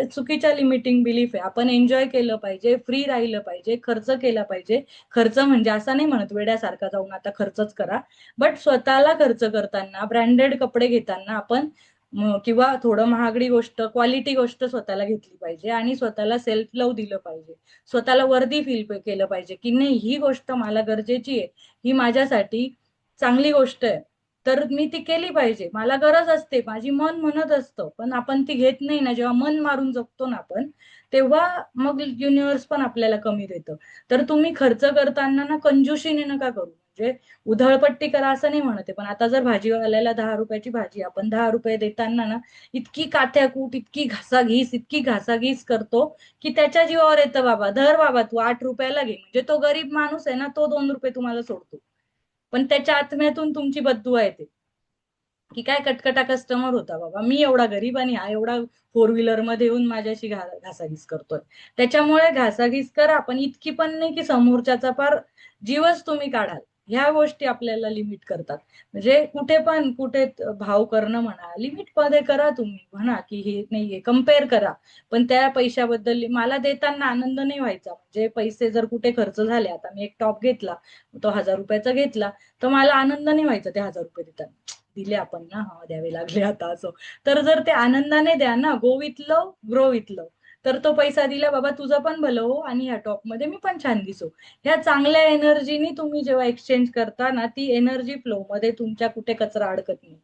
चुकीच्या लिमिटिंग बिलीफ आहे. आपण एन्जॉय केलं पाहिजे, फ्री राहिलं पाहिजे, खर्च केला पाहिजे. खर्च म्हणजे असं नाही म्हणत वेड्यासारखा जाऊन आता खर्चच करा, बट स्वतःला खर्च करताना, ब्रँडेड कपडे घेताना आपण किंवा थोडं महागडी गोष्ट, क्वालिटी गोष्ट स्वतःला घेतली पाहिजे आणि स्वतःला सेल्फ लव्ह दिलं पाहिजे. स्वतःला वर्दी फील केलं पाहिजे की नाही, ही गोष्ट मला गरजेची आहे, ही माझ्यासाठी चांगली गोष्ट आहे, तर मी ती केली पाहिजे. मला गरज असते, माझी मन म्हणत असतं, पण आपण ती घेत नाही ना. जेव्हा मन मारून जगतो ना आपण, तेव्हा मग युनिव्हर्स पण आपल्याला कमी देतं. तर तुम्ही खर्च करताना ना कंजूशीने नका करू, म्हणजे उधळपट्टी करा असं नाही म्हणते. पण आता जर भाजीवाल्याला 10 रुपयाची भाजी आपण 10 रुपये देताना ना, इतकी काथ्याकूट, इतकी घासाघीस, इतकी घासाघीस करतो की त्याच्या जीवावर येतं. बाबा धर, बाबा तू 8 रुपयाला घे, म्हणजे तो गरीब माणूस आहे ना, तो 2 रुपये तुम्हाला सोडतो, पण त्याच्या आत्म्यातून तुमची बददुआ येते की काय कटकटा कस्टमर होता बाबा, मी एवढा गरीब आणि हा एवढा फोर व्हीलर मध्ये येऊन माझ्याशी घासाघीस करतोय. त्याच्यामुळे घासाघीस करा, पण इतकी पण नाही की समोरच्याचा पार जीवच तुम्ही काढाल. ह्या गोष्टी आपल्याला लिमिट करतात. म्हणजे कुठे पण कुठे भाव करणं म्हणा, लिमिट मध्ये करा. तुम्ही म्हणा की हे नाहीये, कम्पेअर करा, पण त्या पैशाबद्दल मला देताना आनंद नाही व्हायचा. म्हणजे पैसे जर कुठे खर्च झाले, आता मी एक टॉप घेतला, तो 1000 रुपयाचा घेतला, तर मला आनंद नाही व्हायचा ते 1000 रुपये देताना. दिले आपण ना, हा द्यावे लागले आता असं. तर जर ते आनंदाने द्या ना, go with love, grow with love. तर तो पैसा दिला, बाबा तुझं पण भलं हो आणि ह्या टॉप मध्ये मी पण छान दिसू. ह्या चांगल्या एनर्जीनी तुम्ही जेव्हा एक्सचेंज करता ना, ती एनर्जी फ्लो मध्ये तुमच्या कुठे कचरा अडकत नाही.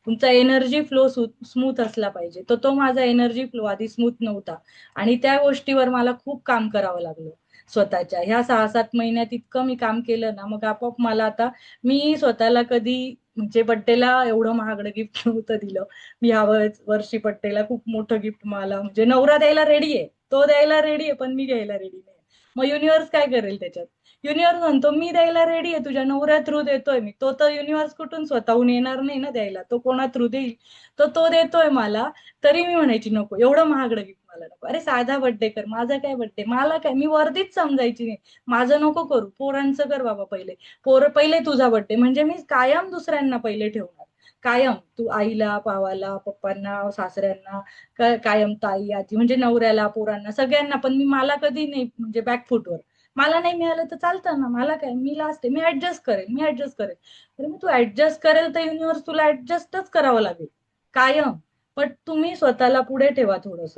तुमचा एनर्जी फ्लो स्मूथ असला पाहिजे. तर तो माझा एनर्जी फ्लो आधी स्मूथ नव्हता, आणि त्या गोष्टीवर मला खूप काम करावं लागलं. स्वतःच्या ह्या 6-7 महिन्यात इतकं मी काम केलं ना, मग आपोआप मला आता, मी स्वतःला कधी म्हणजे बड्डेला एवढं महागडं गिफ्ट नव्हतं दिलं. मी ह्या वर्षी बड्डेला खूप मोठं गिफ्ट, मला म्हणजे नवरा द्यायला रेडी आहे, तो द्यायला रेडी आहे, पण मी घ्यायला रेडी नाही. मग युनिव्हर्स काय करेल त्याच्यात? युनिव्हर्स म्हणतो मी द्यायला रेडी आहे, तुझ्या नवऱ्या थ्रू देतोय मी. तो तर युनिव्हर्स कुठून स्वतःहून येणार नाही ना द्यायला, तो कोणा थ्रू देईल? तो देतोय मला. तरी मी म्हणायची नको, एवढं महागडं गिफ्ट मला नको, अरे साधा बड्डे कर. माझा काय बड्डे, मला काय, मी वर्दीच समजायची नाही. माझं नको करू, पोरांचं कर बाबा पहिले. पहिले तुझा बड्डे, म्हणजे मी कायम दुसऱ्यांना पहिले ठेवणार. कायम तू आईला, भावाला, पप्पांना, सासऱ्यांना, कायम ताई, आजी, म्हणजे नवऱ्याला, पोरांना, सगळ्यांना. पण मी मला कधी नाही म्हणजे बॅकफुटवर. मला नाही मिळालं तर चालतं ना, मला काय, मी लास्ट आहे, मी ऍडजस्ट करेल, मी ऍडजस्ट करेल. तर मी, तू ऍडजस्ट करेल तर युनिव्हर्स तुला ऍडजस्टच करावं लागेल कायम. पण तुम्ही स्वतःला पुढे ठेवा थोडस,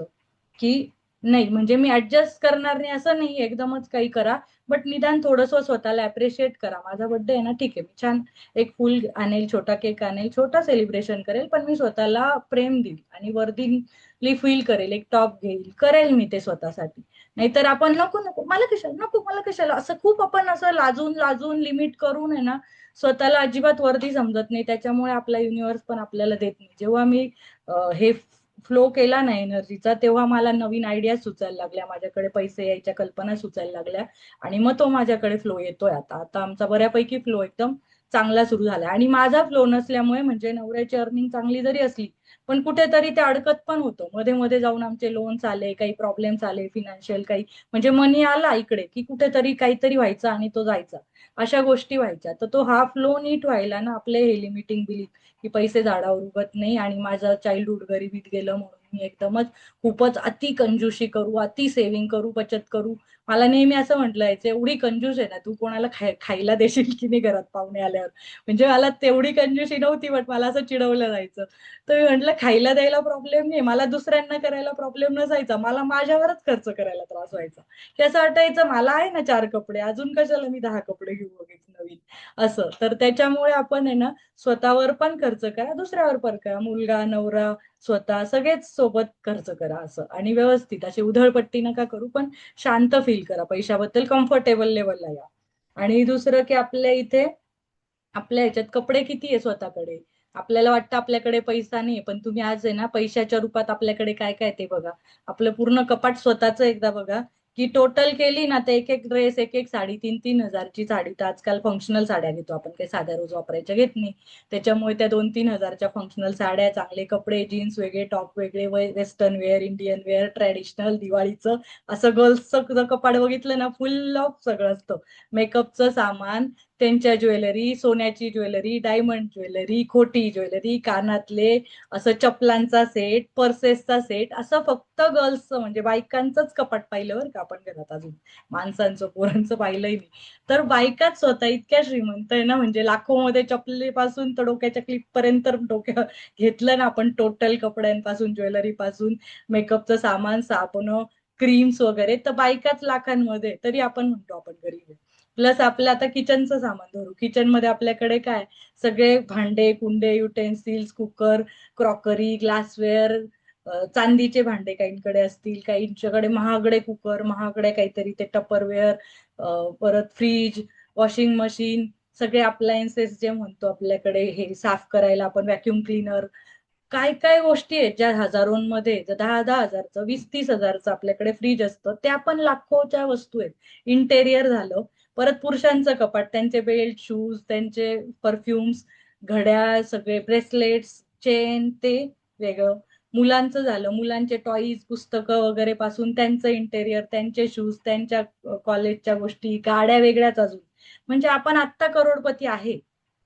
की नाही म्हणजे मी ऍडजस्ट करणार नाही असं नाही, एकदमच काही करा. बट निदान थोडंसं स्वतःला अप्रिशिएट करा. माझा बर्थडे आहे ना, ठीक आहे, मी छान एक फुल आणेल, छोटा केक आणेल, छोटा सेलिब्रेशन करेल, पण मी स्वतःला प्रेम देईल आणि वर्दिली फील करेल, एक टॉप घेईल, करेल मी ते स्वतःसाठी. नाहीतर आपण नको नको, मला कशाला नको, मला कशाला, असं खूप आपण असं लाजून लाजून लिमिट करून आहे ना, स्वतःला अजिबात वर्दी समजत नाही. त्याच्यामुळे आपला युनिव्हर्स पण आपल्याला देत नाही. जेव्हा मी हे फ्लो केला ना एनर्जीचा, तेव्हा मला नवीन आयडिया सुचायला लागल्या, माझ्याकडे पैसे यायच्या कल्पना सुचायला लागल्या, आणि मग तो माझ्याकडे फ्लो येतोय. आता आता आमचा बऱ्यापैकी फ्लो एकदम चांगला सुरू झाला. आणि माझा फ्लो नसल्यामुळे, म्हणजे नवऱ्याची अर्निंग चांगली जरी असली, पण कुठेतरी ते अडकत पण होतं. मध्ये मध्ये जाऊन आमचे लोन्स आले, काही प्रॉब्लेम्स आले फिनान्शियल, काही म्हणजे मनी आला इकडे की कुठेतरी काहीतरी व्हायचं आणि तो जायचा. अशा गोष्टी व्हायच्या. तर तो हा फ्लो नीट व्हायला ना, आपले हे लिमिटिंग बिलीफ की पैसे झाडावर उगत नाही, आणि माझं चाइल्डहुड गरिबीत गेलं म्हणून मी एकदमच खूपच अति कंजूशी करू, अति सेव्हिंग करू, बचत करू. मला नेहमी असं म्हटलं यायचं, एवढी कंजूस आहे ना तू, कोणाला खायला देशील की नाही घरात पाहुणे आल्यावर. म्हणजे मला तेवढी कंजूसी नव्हती, बट मला असं चिडवलं जायचं. तर मी म्हटलं खायला द्यायला प्रॉब्लेम नाही, मला दुसऱ्यांना करायला प्रॉब्लेम नसायचा, मला माझ्यावरच खर्च करायला त्रास व्हायचा. की असं वाटायचं मला आहे ना 4 कपडे, अजून कशाला मी 10 कपडे घेऊ वगैरे नवीन असं. तर त्याच्यामुळे आपण आहे ना स्वतःवर पण खर्च करा, दुसऱ्यावर पण करा. मुलगा, नवरा, स्वतः सगळेच सोबत खर्च करा असं, आणि व्यवस्थित अशी उधळपट्टी नका करू, पण शांत फील करा पैशाबद्दल, कम्फर्टेबल लेवलला या. आणि दुसरं की आपल्या इथे आपल्या ह्याच्यात कपडे किती आहे स्वतःकडे. आपल्याला वाटतं आपल्याकडे पैसा नाही, पण तुम्ही आज आहे ना पैशाच्या रूपात आपल्याकडे काय काय ते बघा. आपलं पूर्ण कपाट स्वतःचं एकदा बघा, की टोटल केली ना तर एक एक ड्रेस, एक एक साडी 3-3 हजारची साडी. तर आजकाल फंक्शनल साड्या घेतो आपण, काही साध्या रोज वापरायच्या घेत नाही. त्याच्यामुळे त्या 2-3 हजारच्या फंक्शनल साड्या, चांगले कपडे, जीन्स वेगळे, टॉप वेगळे, western wear, Indian wear, traditional, दिवाळीचं, असं गर्ल्सचं जर कपाट बघितलं ना फुल ऑफ सगळं असतं. मेकअपचं सामान, त्यांच्या ज्वेलरी, सोन्याची ज्वेलरी, डायमंड ज्वेलरी, खोटी ज्वेलरी, कानातले, असं चपलांचा सेट, पर्सेसचा सेट, असं फक्त गर्ल्सचं म्हणजे बायकांचंच कपाट पाहिलं बरं का आपण घरात. अजून माणसांचं पोरांचं पाहिलंही नाही. तर बायकाच स्वतः इतक्या श्रीमंत आहे ना, म्हणजे लाखोमध्ये चपलीपासून तर डोक्याच्या क्लिप पर्यंत डोक्या घेतलं ना आपण, टोटल कपड्यांपासून, ज्वेलरी पासून, मेकअपचं सामान, साबण, क्रीम्स वगैरे, तर बायकाच लाखांमध्ये. तरी आपण म्हणतो आपण गरीब आहे. प्लस आपलं आता किचनचं सामान धरू, किचनमध्ये आपल्याकडे काय, सगळे भांडे कुंडे, युटेन्सिल्स, कुकर, क्रॉकरी, ग्लासवेअर, चांदीचे भांडे काहींकडे असतील, काहींच्याकडे महागडे कुकर, महागडे काहीतरी ते टपरवेअर, परत फ्रीज, वॉशिंग मशीन, सगळे अप्लायन्सेस जे म्हणतो आपल्याकडे, हे साफ करायला आपण व्हॅक्युम क्लीनर, काय काय गोष्टी आहेत ज्या हजारोंमध्ये, 10-10 हजारचं, 20-30 हजारचं आपल्याकडे फ्रीज असतं, त्या पण लाखोच्या वस्तू आहेत. इंटेरियर झालं. परत पुरुषांचं कपाट, त्यांचे बेल्ट, शूज, त्यांचे परफ्युम्स, घड्याळ, सगळे ब्रेसलेट्स, चेन, ते वेगळं. मुलांचं झालं, मुलांचे टॉईज, पुस्तकं वगैरे पासून त्यांचं इंटेरियर, त्यांचे शूज, त्यांच्या कॉलेजच्या गोष्टी, गाड्या वेगळ्याच अजून. म्हणजे आपण आत्ता करोडपती आहे.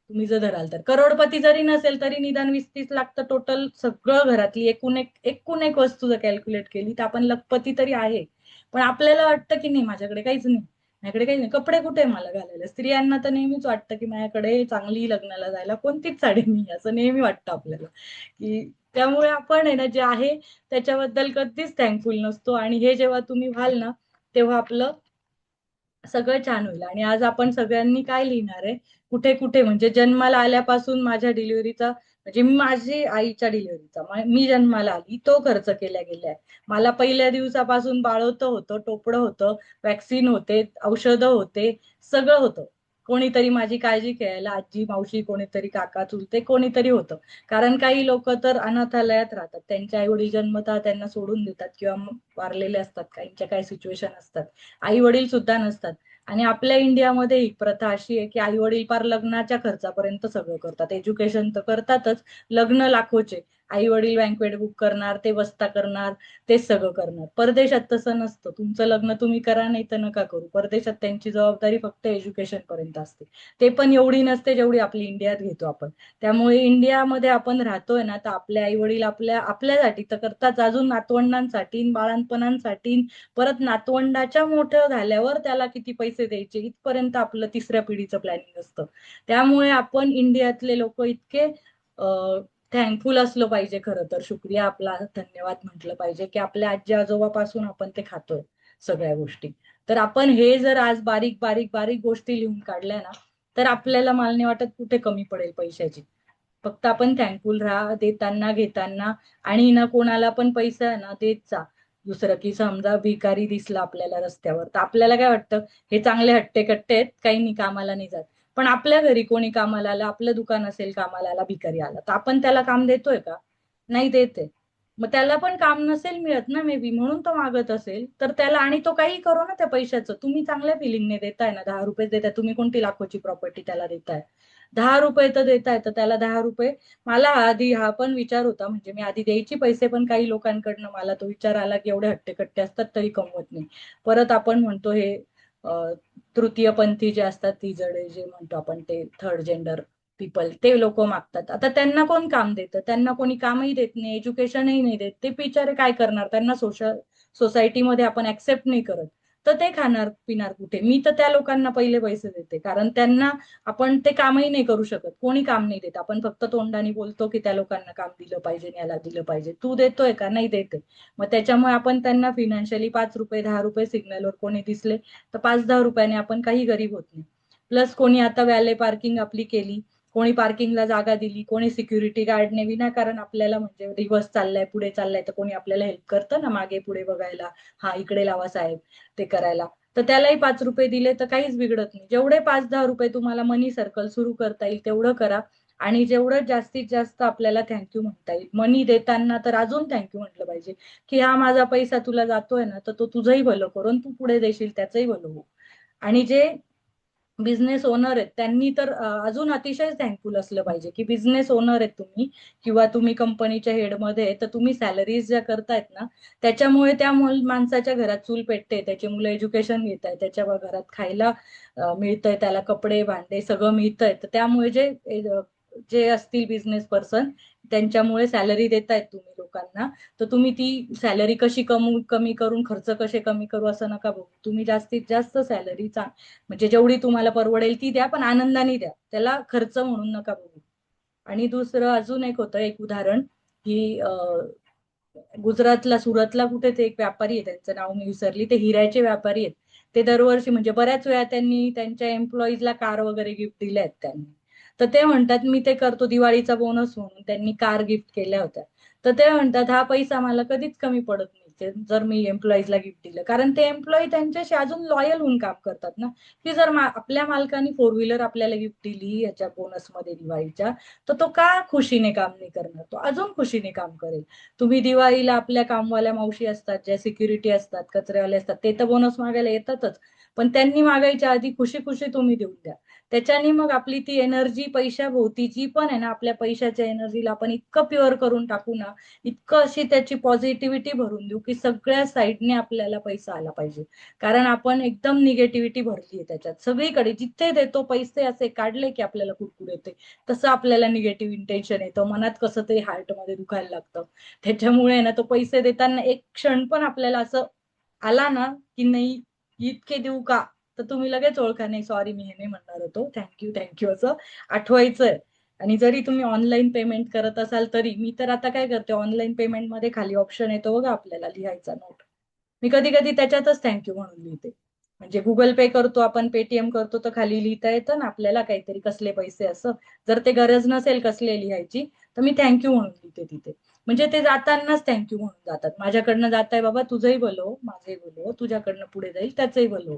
तुम्ही जर धराल तर करोडपती जरी नसेल तरी निदान 20-30 लाख तर टोटल सगळं घरातली एकूण एक वस्तू जर कॅल्क्युलेट केली तर आपण लखपती तरी आहे. पण आपल्याला वाटतं की नाही माझ्याकडे काहीच नाही, माझ्याकडे काही नाही, कपडे कुठे आहे मला घालायला. स्त्रियांना तर नेहमीच वाटतं की माझ्याकडे चांगली लग्नाला जायला कोणतीच साडी नाही, असं नेहमी वाटतं आपल्याला. की त्यामुळे आपण आहे ना जे आहे त्याच्याबद्दल कधीच थँकफुल नसतो. आणि हे जेव्हा तुम्ही व्हाल ना तेव्हा आपलं सगळं छान होईल. आणि आज आपण सगळ्यांनी काय लिहिणार आहे, कुठे कुठे, म्हणजे जन्माला आल्यापासून माझ्या डिलिव्हरीचा, म्हणजे माझी आईच्या डिलिव्हरीचा, मी जन्माला आली तो खर्च केला गेलाय. मला पहिल्या दिवसापासून बाळवतं होतं, टोपडं होतं, वॅक्सिन होते, औषधं होते, सगळं होतं. कोणीतरी माझी काळजी घ्यायला, आजी, मावशी, कोणीतरी काका, चुलते, कोणीतरी होतं. कारण काही लोक तर अनाथालयात राहतात, त्यांचे आई वडील जन्मतात त्यांना सोडून देतात, किंवा वारलेले असतात, काहींच्या काही सिच्युएशन असतात, आई वडील सुद्धा नसतात. आणि आपल्या इंडियामध्ये ही प्रथा अशी आहे की आई वडील पार लग्नाच्या खर्चापर्यंत सगळं करतात, एज्युकेशन तर करतातच, लग्न लाखोचे, आई वडील बँकवेट बुक करणार, ते बस्ता करणार, तेच सगळं करणार. परदेशात तसं नसतं, तुमचं लग्न तुम्ही करा नाही तर नका करू. परदेशात त्यांची जबाबदारी फक्त एज्युकेशन पर्यंत असते, ते पण एवढी नसते जेवढी आपली इंडियात घेतो आपण. त्यामुळे इंडियामध्ये आपण राहतोय ना तर आपले आई वडील आपल्यासाठी तर करतात, अजून नातवंडांसाठी, बाळांपणांसाठी, परत नातवंडाच्या मोठं झाल्यावर त्याला किती पैसे द्यायचे इथपर्यंत आपलं तिसऱ्या पिढीचं प्लॅनिंग असतं. त्यामुळे आपण इंडियातले लोक इतके थँकफुल असलं पाहिजे, खरं तर शुक्रिया आपला, धन्यवाद म्हटलं पाहिजे की आपल्या आजी आजोबापासून आपण ते खातोय सगळ्या गोष्टी. तर आपण हे जर आज बारीक बारीक बारीक गोष्टी लिहून काढल्या ना तर आपल्याला मला नाही वाटत कुठे कमी पडेल पैशाची. फक्त आपण थँकफुल राहा देताना घेताना. आणि ना कोणाला पण पैसा आहे ना देत जा. दुसरं की समजा भिकारी दिसला आपल्याला रस्त्यावर तर आपल्याला काय वाटतं, हे चांगले हट्टे कट्टे आहेत, काही नाही, कामाला नाही जात. पण आपल्या घरी कोणी कामाला आलं, आपलं दुकान असेल, कामाला आला भिकारी आला, तर आपण त्याला काम देतोय का? नाही देते. मग त्याला पण काम नसेल मिळत ना मे बी, म्हणून तो मागत असेल. तर त्याला, आणि तो काही करो ना त्या पैशाचं, तुम्ही चांगल्या फिलिंगने देताय ना, 10 रुपये देताय, तुम्ही कोणती लाखोची प्रॉपर्टी त्याला देताय, 10 रुपये तर देताय, तर त्याला 10 रुपये. मला आधी हा पण विचार होता, म्हणजे मी आधी द्यायची पैसे, पण काही लोकांकडनं मला तो विचार आला की एवढे हट्टेकट्टे असतात तरी कमवत नाही. परत आपण म्हणतो हे तृतीयपंथी जे असतात, ती जडे जे म्हणतो आपण, ते थर्ड जेंडर पीपल, ते लोक मागतात. आता त्यांना कोण काम देतं? त्यांना कोणी कामही देत नाही, एज्युकेशनही नाही देत. ते बिचारे काय करणार? त्यांना सोसायटीमध्ये आपण ऍक्सेप्ट नाही करत, तर ते खाणार पिणार कुठे? मी तर त्या लोकांना पहिले पैसे देते, कारण त्यांना आपण ते कामही नाही करू शकत, कोणी काम नाही देत. आपण फक्त तोंडाने बोलतो की त्या लोकांना काम दिलं पाहिजे, याला दिलं पाहिजे. तू देतोय का? नाही देते. मग त्याच्यामुळे आपण त्यांना फिनान्शियली 5 रुपये 10 रुपये सिग्नलवर कोणी दिसले तर 5-10 रुपयाने आपण काही गरीब होत नाही. प्लस कोणी आता व्हॅले पार्किंग आपली केली, कोणी पार्किंगला जागा दिली, कोणी सिक्युरिटी गार्डने विनाकारण आपल्याला म्हणजे रिव्हर्स चाललाय पुढे चाललाय तर कोणी आपल्याला हेल्प करतं ना मागे पुढे बघायला, हा इकडे लावा साहेब, ते करायला. तर त्यालाही 5 रुपये दिले तर काहीच बिघडत नाही. जेवढे 5-10 रुपये तुम्हाला मनी सर्कल सुरू करता येईल तेवढं करा. आणि जेवढं जास्तीत जास्त आपल्याला थँक्यू म्हणता येईल, मनी देताना तर अजून थँक्यू म्हटलं पाहिजे, की हा माझा पैसा तुला जातोय ना, तर तो तुझंही भलं करून तू पुढे देशील त्याचंही भलं हो. आणि जे बिझनेस ओनर आहेत त्यांनी तर अजून अतिशय थँकफुल असलं पाहिजे, की बिझनेस ओनर आहेत तुम्ही किंवा तुम्ही कंपनीच्या हेडमध्ये आहे, तर तुम्ही सॅलरीज ज्या करतायत ना, त्याच्यामुळे त्या माणसाच्या घरात चूल पेटते, त्याचे मुलं एज्युकेशन घेत आहेत, त्याच्या घरात खायला मिळतंय, त्याला कपडे भांडे सगळं मिळतंय. तर त्यामुळे जे जे असतील बिझनेस पर्सन, त्यांच्यामुळे सॅलरी देतायत तुम्ही लोकांना. तर तुम्ही ती सॅलरी कशी कमी करून खर्च कसे कमी करू असं नका बघू. तुम्ही जास्तीत जास्त सॅलरी म्हणजे जेवढी तुम्हाला परवडेल ती द्या, पण आनंदाने द्या, त्याला खर्च म्हणून नका बघू. आणि दुसरं अजून एक होतं एक उदाहरण, की गुजरातला सुरतला कुठे ते एक व्यापारी आहे, त्यांचं नाव मी विसरली, ते हिऱ्याचे व्यापारी आहेत. ते दरवर्षी म्हणजे बऱ्याच वेळा त्यांनी त्यांच्या एम्प्लॉईजला कार वगैरे गिफ्ट दिल्या आहेत त्यांनी. तर ते म्हणतात मी ते करतो दिवाळीचा बोनस म्हणून त्यांनी कार गिफ्ट केल्या होत्या. तर ते म्हणतात हा पैसा मला कधीच कमी पडत नाही जर मी एम्प्लॉईजला गिफ्ट दिलं, कारण ते एम्प्लॉई त्यांच्याशी अजून लॉयल होऊन काम करतात ना. की जर आपल्या मालकाने 4 व्हीलर आपल्याला गिफ्ट दिली याच्या बोनसमध्ये दिवाळीच्या, तर तो का खुशीने काम नाही करणार? तो अजून खुशीने काम करेल. तुम्ही दिवाळीला आपल्या कामवाल्या मावशी असतात, ज्या सिक्युरिटी असतात, कचरेवाले असतात, ते तर बोनस मागायला येतातच, पण त्यांनी मागायच्या आधी खुशी खुशी तुम्ही देऊन द्या. त्याच्याने मग आपली ती एनर्जी पैशाभोवती जी पण आहे ना, आपल्या पैशाच्या एनर्जीला आपण इतकं प्युअर करून टाकू ना, इतकं अशी त्याची पॉझिटिव्हिटी भरून देऊ की सगळ्या साईडने आपल्याला पैसा आला पाहिजे. कारण आपण एकदम निगेटिव्हिटी भरली आहे त्याच्यात सगळीकडे, जिथे देतो पैसे असे काढले की आपल्याला कुरकुर येते, तसं आपल्याला निगेटिव्ह इंटेन्शन येतं, मनात कसं ते हार्टमध्ये दुखायला लागतं. त्याच्यामुळे ना तो पैसे देताना एक क्षण पण आपल्याला असं आला ना, की नाही इतके देऊ का, तर तुम्ही लगेच ओळखा, नाही सॉरी मी हे नाही म्हणणार होतो, थँक्यू थँक्यू असं आठवायचंय. आणि जरी तुम्ही ऑनलाईन पेमेंट करत असाल तरी, मी तर आता काय करते, ऑनलाईन पेमेंट मध्ये खाली ऑप्शन येतो बघा आपल्याला लिहायचा नोट, मी कधी कधी त्याच्यातच थँक्यू म्हणून लिहिते. म्हणजे गुगल पे करतो आपण, पेटीएम करतो, तर खाली लिहिता येतं ना आपल्याला काहीतरी कसले पैसे असं. जर ते गरज नसेल कसले लिहायची, तर मी थँक्यू म्हणून लिहिते तिथे. म्हणजे ते जातानाच थँक्यू म्हणून जातात, माझ्याकडनं जाताय बाबा तुझंही भलो माझंही भलो, तुझ्याकडनं पुढे जाईल त्याचंही भलो.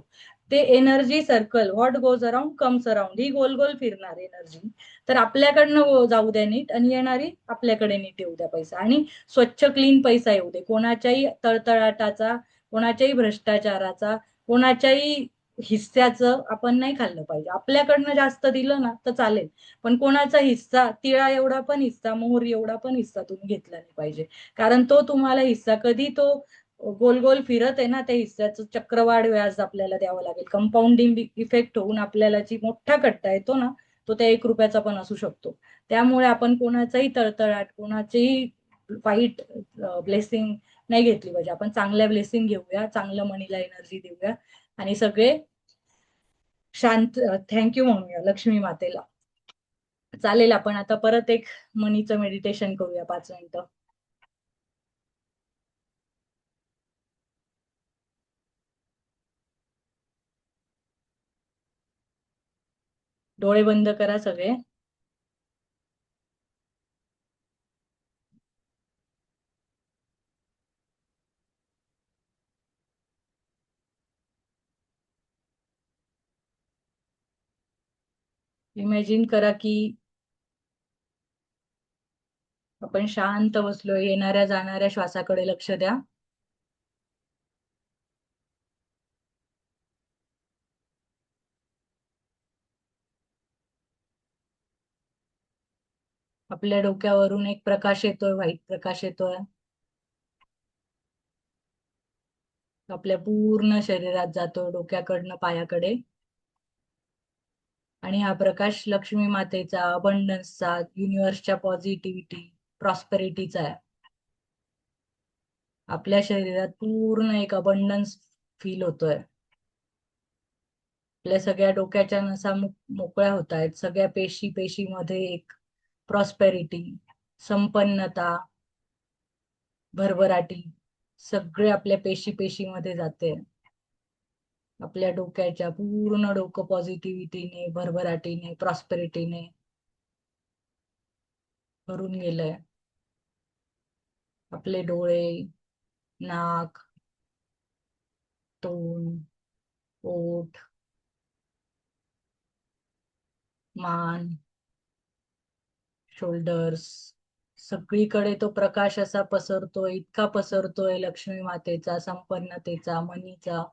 ते energy circle, what goes around comes around, ही गोल गोल फिरणार एनर्जी. तर आपल्याकडनं जाऊ द्या नीट, आणि येणारी आपल्याकडे नीट येऊ द्या पैसा. आणि स्वच्छ क्लीन पैसा येऊ दे, कोणाच्याही तळतळाटाचा, कोणाच्याही भ्रष्टाचाराचा, कोणाच्याही हिस्स्याचं आपण नाही खाल्लं पाहिजे. आपल्याकडनं जास्त दिलं ना तर चालेल, पण कोणाचा हिस्सा, तिळा एवढा पण हिस्सा, मोहर एवढा पण हिस्सा तुम्ही घेतला नाही पाहिजे. कारण तो तुम्हाला हिस्सा कधी तो गोल गोल फिरत आहे ना, त्या हिस्साचं चक्रवाढ व्याज आपल्याला द्यावं लागेल. कंपाऊंडिंग इफेक्ट होऊन आपल्याला जी मोठा कट्टा येतो ना, तो त्या 1 रुपयाचा पण असू शकतो. त्यामुळे आपण कोणाचाही तळतळाट, कोणाचीही वाईट ब्लेसिंग नाही घेतली पाहिजे. आपण चांगल्या ब्लेसिंग घेऊया, चांगलं मनीला एनर्जी देऊया, आणि सगळे शांत थँक्यू म्हणूया लक्ष्मी मातेला. चालेल, आपण आता परत एक मनीचं मेडिटेशन करूया 5 मिनिटं. डोळे बंद करा सगळे. इमॅजिन करा की आपण शांत बसलोय, येणाऱ्या जाणाऱ्या श्वासाकडे लक्ष द्या. आपल्या डोक्यावरून एक प्रकाश येतोय, व्हाईट प्रकाश येतोय, आपल्या पूर्ण शरीरात जातोय, डोक्याकडनं पायाकडे. आणि हा प्रकाश लक्ष्मी मातेचा, अबंडन्सचा, युनिव्हर्सच्या पॉझिटिव्हिटी, प्रॉस्पेरिटीचा आहे. आपल्या शरीरात पूर्ण एक अबंडन्स फील होतोय. आपल्या सगळ्या डोक्याच्या नसा मोकळ्या होत आहेत. सगळ्या पेशीमध्ये एक प्रॉस्पेरिटी, संपन्नता, भरभराटी सगळे आपल्या पेशीमध्ये जाते. आपल्या डोक्याच्या पूर्ण डोकं पॉझिटिव्हिटीने, भरभराटीने, प्रॉस्पेरिटीने भरून गेलंय. आपले डोळे, नाक, तोंड, ओठ, मान, शोल्डर्स सगळीकडे तो प्रकाश असा पसरतोय, इतका पसरतोय लक्ष्मी मातेचा, संपन्नतेचा, मनीचा.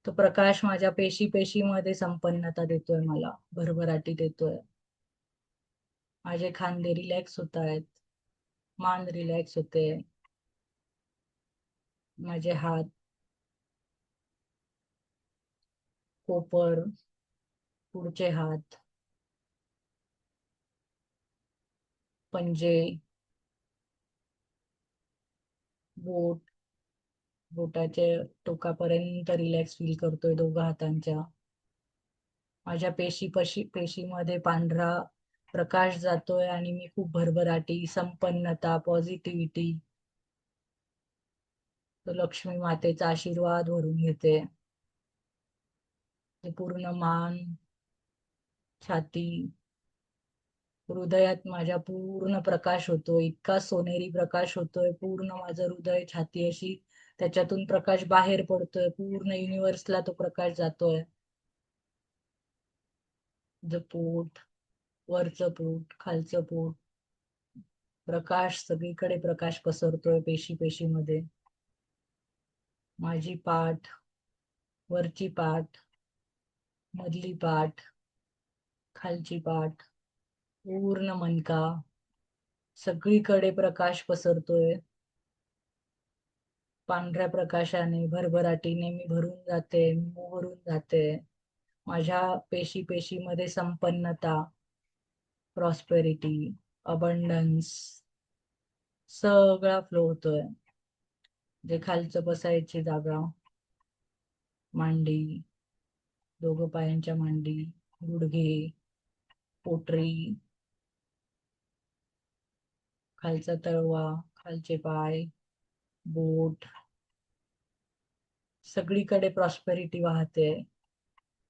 तो प्रकाश माझ्या पेशीमध्ये संपन्नता देतोय, मला भरभराटी देतोय. माझे खांदे रिलॅक्स होत आहेत, मान रिलॅक्स होते, माझे हात, कोपर, पुढचे हात, पंजे, बोट, बोटाचे टोकापर्यंत रिलॅक्स फील करतोय दोघं हातांच्या. माझ्या पेशीमध्ये पांढरा प्रकाश जातोय आणि मी खूप भरभराटी, संपन्नता, पॉझिटिव्हिटी, तो लक्ष्मी मातेचा आशीर्वाद भरून घेते. पूर्ण मान, छाती, हृदयात माझ्या पूर्ण प्रकाश होतोय, इतका सोनेरी प्रकाश होतोय. पूर्ण माझं हृदय, छाती अशी त्याच्यातून प्रकाश बाहेर पडतोय. पूर्ण युनिव्हर्सला तो प्रकाश जातोय. पोट, वरचं पोट, खालचं पोट, प्रकाश सगळीकडे प्रकाश पसरतोय पेशीमध्ये. माझी पाठ, वरची पाठ, मधली पाठ, खालची पाठ, पूर्ण मनका, सगळीकडे प्रकाश पसरतोय. पांढऱ्या प्रकाशाने, भरभराटीने मी भरून जाते, भरून जाते. माझ्या पेशीमध्ये संपन्नता, प्रॉस्पेरिटी, अबंडन्स सगळा फ्लो होतोय. जे खालचं बसायची जागा, मांडी, दोघं पायांच्या मांडी, गुडघे, पोटरी, खालचा तळवा, खालचे पाय, बोट, सगळीकडे प्रॉस्पेरिटी वाहते.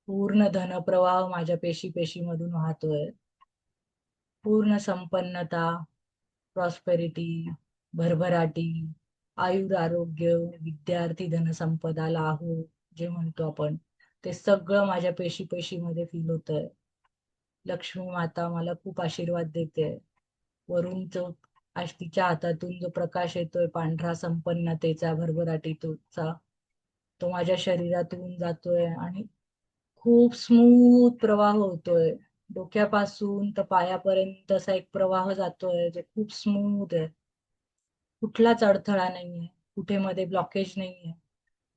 पूर्ण धनप्रवाह माझ्या पेशीमधून वाहतोय. पूर्ण संपन्नता, प्रॉस्पेरिटी, भरभराटी, आयुर, आरोग्य, विद्यार्थी, धनसंपदा, लाहो जे म्हणतो आपण, ते सगळं माझ्या पेशीमध्ये फील होतंय. लक्ष्मी माता मला खूप आशीर्वाद देते. वरून जो तिच्या हातातून जो प्रकाश येतोय पांढरा, संपन्नतेचा, भरभराटीचा, तो माझ्या शरीरातून जातोय आणि खूप स्मूथ प्रवाह होतोय. डोक्यापासून तर पायापर्यंत असा एक प्रवाह जातोय जो खूप स्मूथ आहे. कुठलाच अडथळा नाहीये, कुठे मध्ये ब्लॉकेज नाहीये.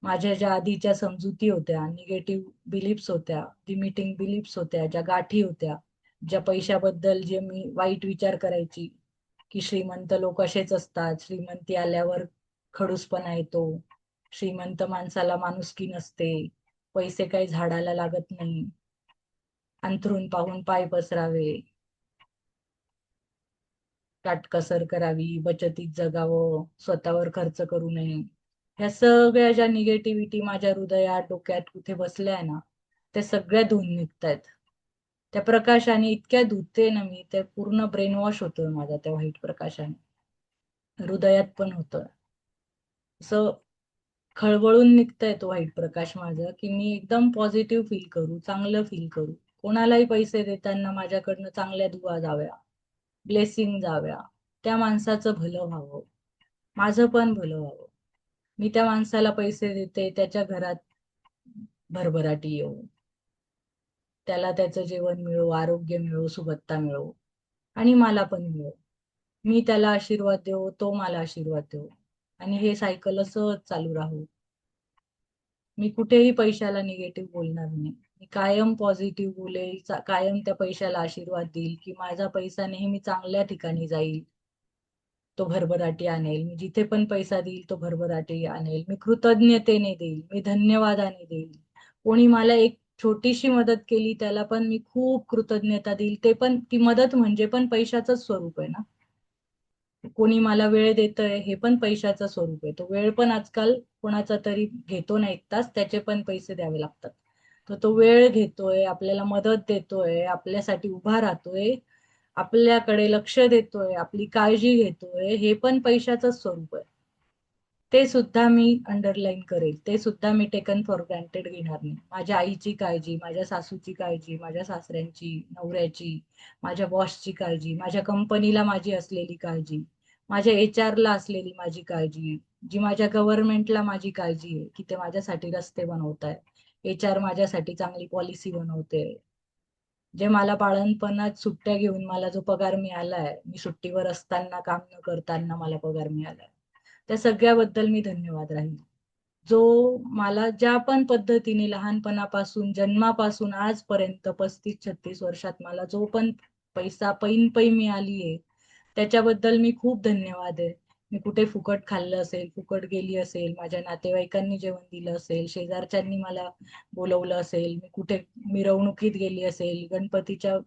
माझ्या ज्या आधीच्या समजुती होत्या, निगेटिव्ह बिलीफ्स होत्या, लिमिटिंग बिलीफ्स होत्या, ज्या गाठी होत्या, ज्या पैशाबद्दल जे मी वाईट विचार करायची, की श्रीमंत लोक असेच असतात, श्रीमंती आल्यावर खडूसपणा येतो, श्रीमंत माणसाला माणुसकी नसते, पैसे काही झाडाला लागत नाही, अंथरून पाहून पाय पसरावे, काटकसर करावी, बचतीत जगावं, स्वतःवर खर्च करू नये, ह्या सगळ्या ज्या निगेटिव्हिटी माझ्या हृदयात, डोक्यात कुठे बसल्या ना, त्या सगळ्या धुवून निघतायत. त्या प्रकाशाने इतक्या धुते ना मी, ते पूर्ण ब्रेन वॉश होतोय माझा त्या व्हाईट प्रकाशाने. हृदयात पण होतं असं खळबळून निघतंय तो व्हाईट प्रकाश माझा, की मी एकदम पॉझिटिव्ह फील करू, चांगलं फील करू. कोणालाही पैसे देताना माझ्याकडनं चांगल्या दुआ जाव्या, ब्लेसिंग जाव्या, त्या माणसाचं भलं व्हावं, माझं पण भलं व्हावं. मी त्या माणसाला पैसे देते, त्याच्या घरात भरभराटी येऊ, त्याला त्याचं जेवण मिळो, आरोग्य मिळो, सुबत्ता मिळो, आणि मला पण मिळो. मी त्याला आशीर्वाद देऊ, तो मला आशीर्वाद देऊ, आणि हे सायकल असंच चालू राहू. मी कुठेही पैशाला निगेटिव्ह बोलणार नाही. मी कायम पॉझिटिव्ह बोलेल, कायम त्या पैशाला आशीर्वाद देईल, की माझा पैसा नेहमी चांगल्या ठिकाणी जाईल, तो भरभराटी आणेल. मी जिथे पण पैसा देईल तो भरभराटी आणेल. मी कृतज्ञतेने देईल, मी धन्यवादाने देईल. कोणी मला एक छोटीशी मदत केली त्याला पण मी खूप कृतज्ञता देईल. ते पण ती मदत म्हणजे पण पैशाचंच स्वरूप आहे ना. कोणी मला वेळ देतंय हे पण पैशाचं स्वरूप आहे. तो वेळ पण आजकाल कोणाचा तरी घेतो ना 1 तास, त्याचे पण पैसे द्यावे लागतात. तर तो वेळ घेतोय, आपल्याला मदत देतोय, आपल्यासाठी उभा राहतोय, आपल्याकडे लक्ष देतोय, आपली काळजी घेतोय, हे पण पैशाचंच स्वरूप आहे. ते सुद्धा मी अंडरलाईन करेल. ते सुद्धा मी टेकन फॉर ग्रँटेड घेणार नाही. माझ्या आईची काळजी, माझ्या सासूची काळजी, माझ्या सासऱ्यांची, नवऱ्याची, माझ्या बॉसची काळजी, माझ्या कंपनीला माझी असलेली काळजी, माझ्या HR ला असलेली माझी काळजी, जी माझ्या गव्हर्नमेंटला माझी काळजी आहे, की ते माझ्यासाठी रस्ते बनवताय. HR माझ्यासाठी चांगली पॉलिसी बनवते. जे मला बाळंतपणात सुट्ट्या घेऊन मला जो पगार मिळालाय, मी सुट्टीवर असताना, काम न करताना मला पगार मिळालाय. त्या सगळ्याबद्दल मी धन्यवाद राहील. जो मला ज्या पण पद्धतीने लहानपणापासून, जन्मापासून आजपर्यंत 35-36 वर्षात मला जो पण पैसा पैन-पै मिळालीये, त्याच्याबद्दल मी खूप धन्यवाद आहे. मी कुठे फुकट खाल्लं असेल, फुकट गेली असेल, माझ्या नातेवाईकांनी जेवण दिलं असेल, शेजारच्यांनी मला बोलवलं असेल, मी कुठे मिरवणुकीत गेली असेल, गणपतीच्या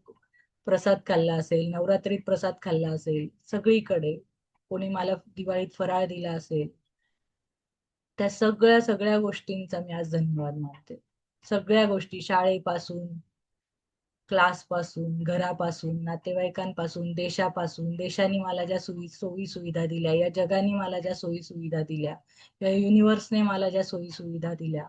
प्रसाद खाल्ला असेल, नवरात्रीत प्रसाद खाल्ला असेल, सगळीकडे कोणी मला दिवाळीत फराळ दिला असेल, त्या सगळ्या गोष्टींचा मी आज धन्यवाद मानते. सगळ्या गोष्टी शाळेपासून, क्लासपासून, घरापासून, नातेवाईकांपासून, देशापासून, देशाने मला ज्या सोयी सुविधा दिल्या, या जगाने मला ज्या सोयी सुविधा दिल्या, या युनिव्हर्सने मला ज्या सोयी सुविधा दिल्या,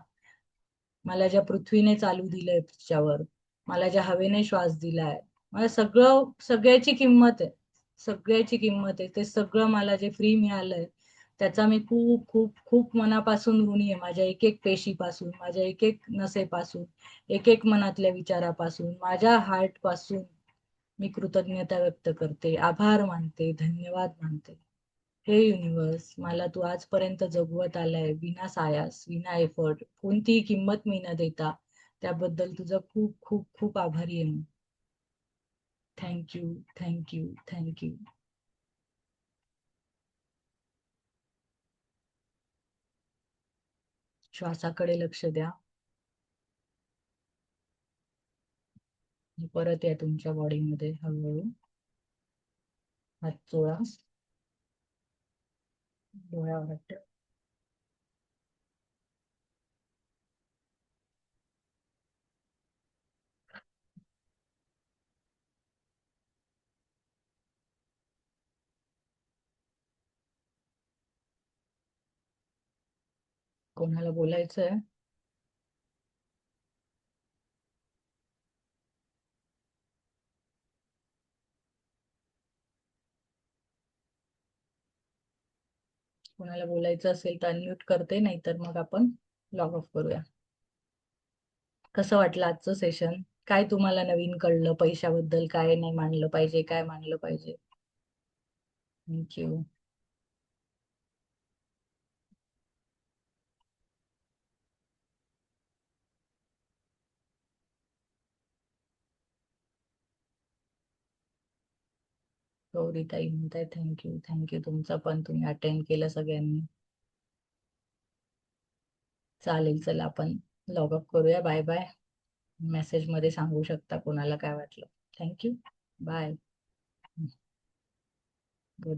मला ज्या पृथ्वीने चालू दिलंय तिच्यावर, मला ज्या हवेने श्वास दिलाय, मला सगळ्याची किंमत आहे. सगळ्याची किंमत आहे. ते सगळं मला जे फ्री मिळालंय, त्याचा मी खूप खूप खूप मनापासून ऋणी आहे. माझ्या एक एक पेशीपासून, माझ्या एक एक नसेपासून, एक एक मनातल्या विचारापासून, माझ्या हार्ट पासून मी कृतज्ञता व्यक्त करते, आभार मानते, धन्यवाद मानते. हे युनिव्हर्स, मला तू आजपर्यंत जगवत आलाय विना सायास, विना एफर्ट, कोणतीही किंमत मी न देता. त्याबद्दल तुझं खूप खूप खूप आभारी आहे मी. Thank you, thank you, thank you. श्वासाकडे लक्ष द्या. परत या तुमच्या बॉडीमध्ये हळूहळू. हात चोळा, डोळ्यावर हात ठेवा. कोणाला बोलायचंय? कोणाला बोलायचं असेल तर अनम्यूट करते, नाहीतर मग आपण लॉग ऑफ करूया. कसं वाटलं आजचं सेशन? काय तुम्हाला नवीन कळलं पैशाबद्दल? काय नाही मानलं पाहिजे, काय मानलं पाहिजे? थँक्यू. गौरीताई म्हणताय थँक्यू. थँक्यू तुमचा पण, तुम्ही अटेंड केलं सगळ्यांनी. चालेल, चला आपण लॉग ऑफ करूया. Bye bye. मेसेज मध्ये सांगू शकता कोणाला काय वाटलं. थँक्यू. बाय.